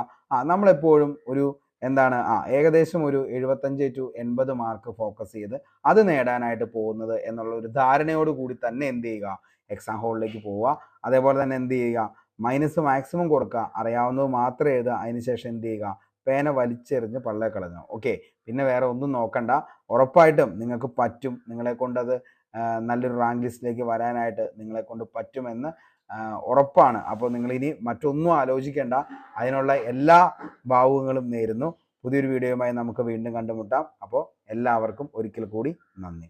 നമ്മളെപ്പോഴും ഒരു എന്താണ് ഏകദേശം ഒരു 75 to 80 മാർക്ക് ഫോക്കസ് ചെയ്ത് അത് നേടാനായിട്ട് പോകുന്നത് എന്നുള്ള ഒരു ധാരണയോട് കൂടി തന്നെ എന്ത് ചെയ്യുക, എക്സാം ഹോളിലേക്ക് പോവുക. അതേപോലെ തന്നെ എന്ത് ചെയ്യുക, മൈനസ് മാക്സിമം കൊടുക്കുക, അറിയാവുന്നത് മാത്രം എഴുതുക. അതിനുശേഷം എന്ത് ചെയ്യുക, പേന വലിച്ചെറിഞ്ഞ് പള്ളേ കളഞ്ഞു. ഓക്കെ, പിന്നെ വേറെ ഒന്നും നോക്കണ്ട. ഉറപ്പായിട്ടും നിങ്ങൾക്ക് പറ്റും. നിങ്ങളെ കൊണ്ടത് നല്ലൊരു റാങ്ക് ലിസ്റ്റിലേക്ക് വരാനായിട്ട് നിങ്ങളെ കൊണ്ട് പറ്റുമെന്ന് ഉറപ്പാണ്. അപ്പോൾ നിങ്ങളിനി മറ്റൊന്നും ആലോചിക്കേണ്ട. അതിനുള്ള എല്ലാ ഭാവുകങ്ങളും നേരുന്നു. പുതിയൊരു വീഡിയോയുമായി നമുക്ക് വീണ്ടും കണ്ടുമുട്ടാം. അപ്പോൾ എല്ലാവർക്കും ഒരിക്കൽ കൂടി നന്ദി.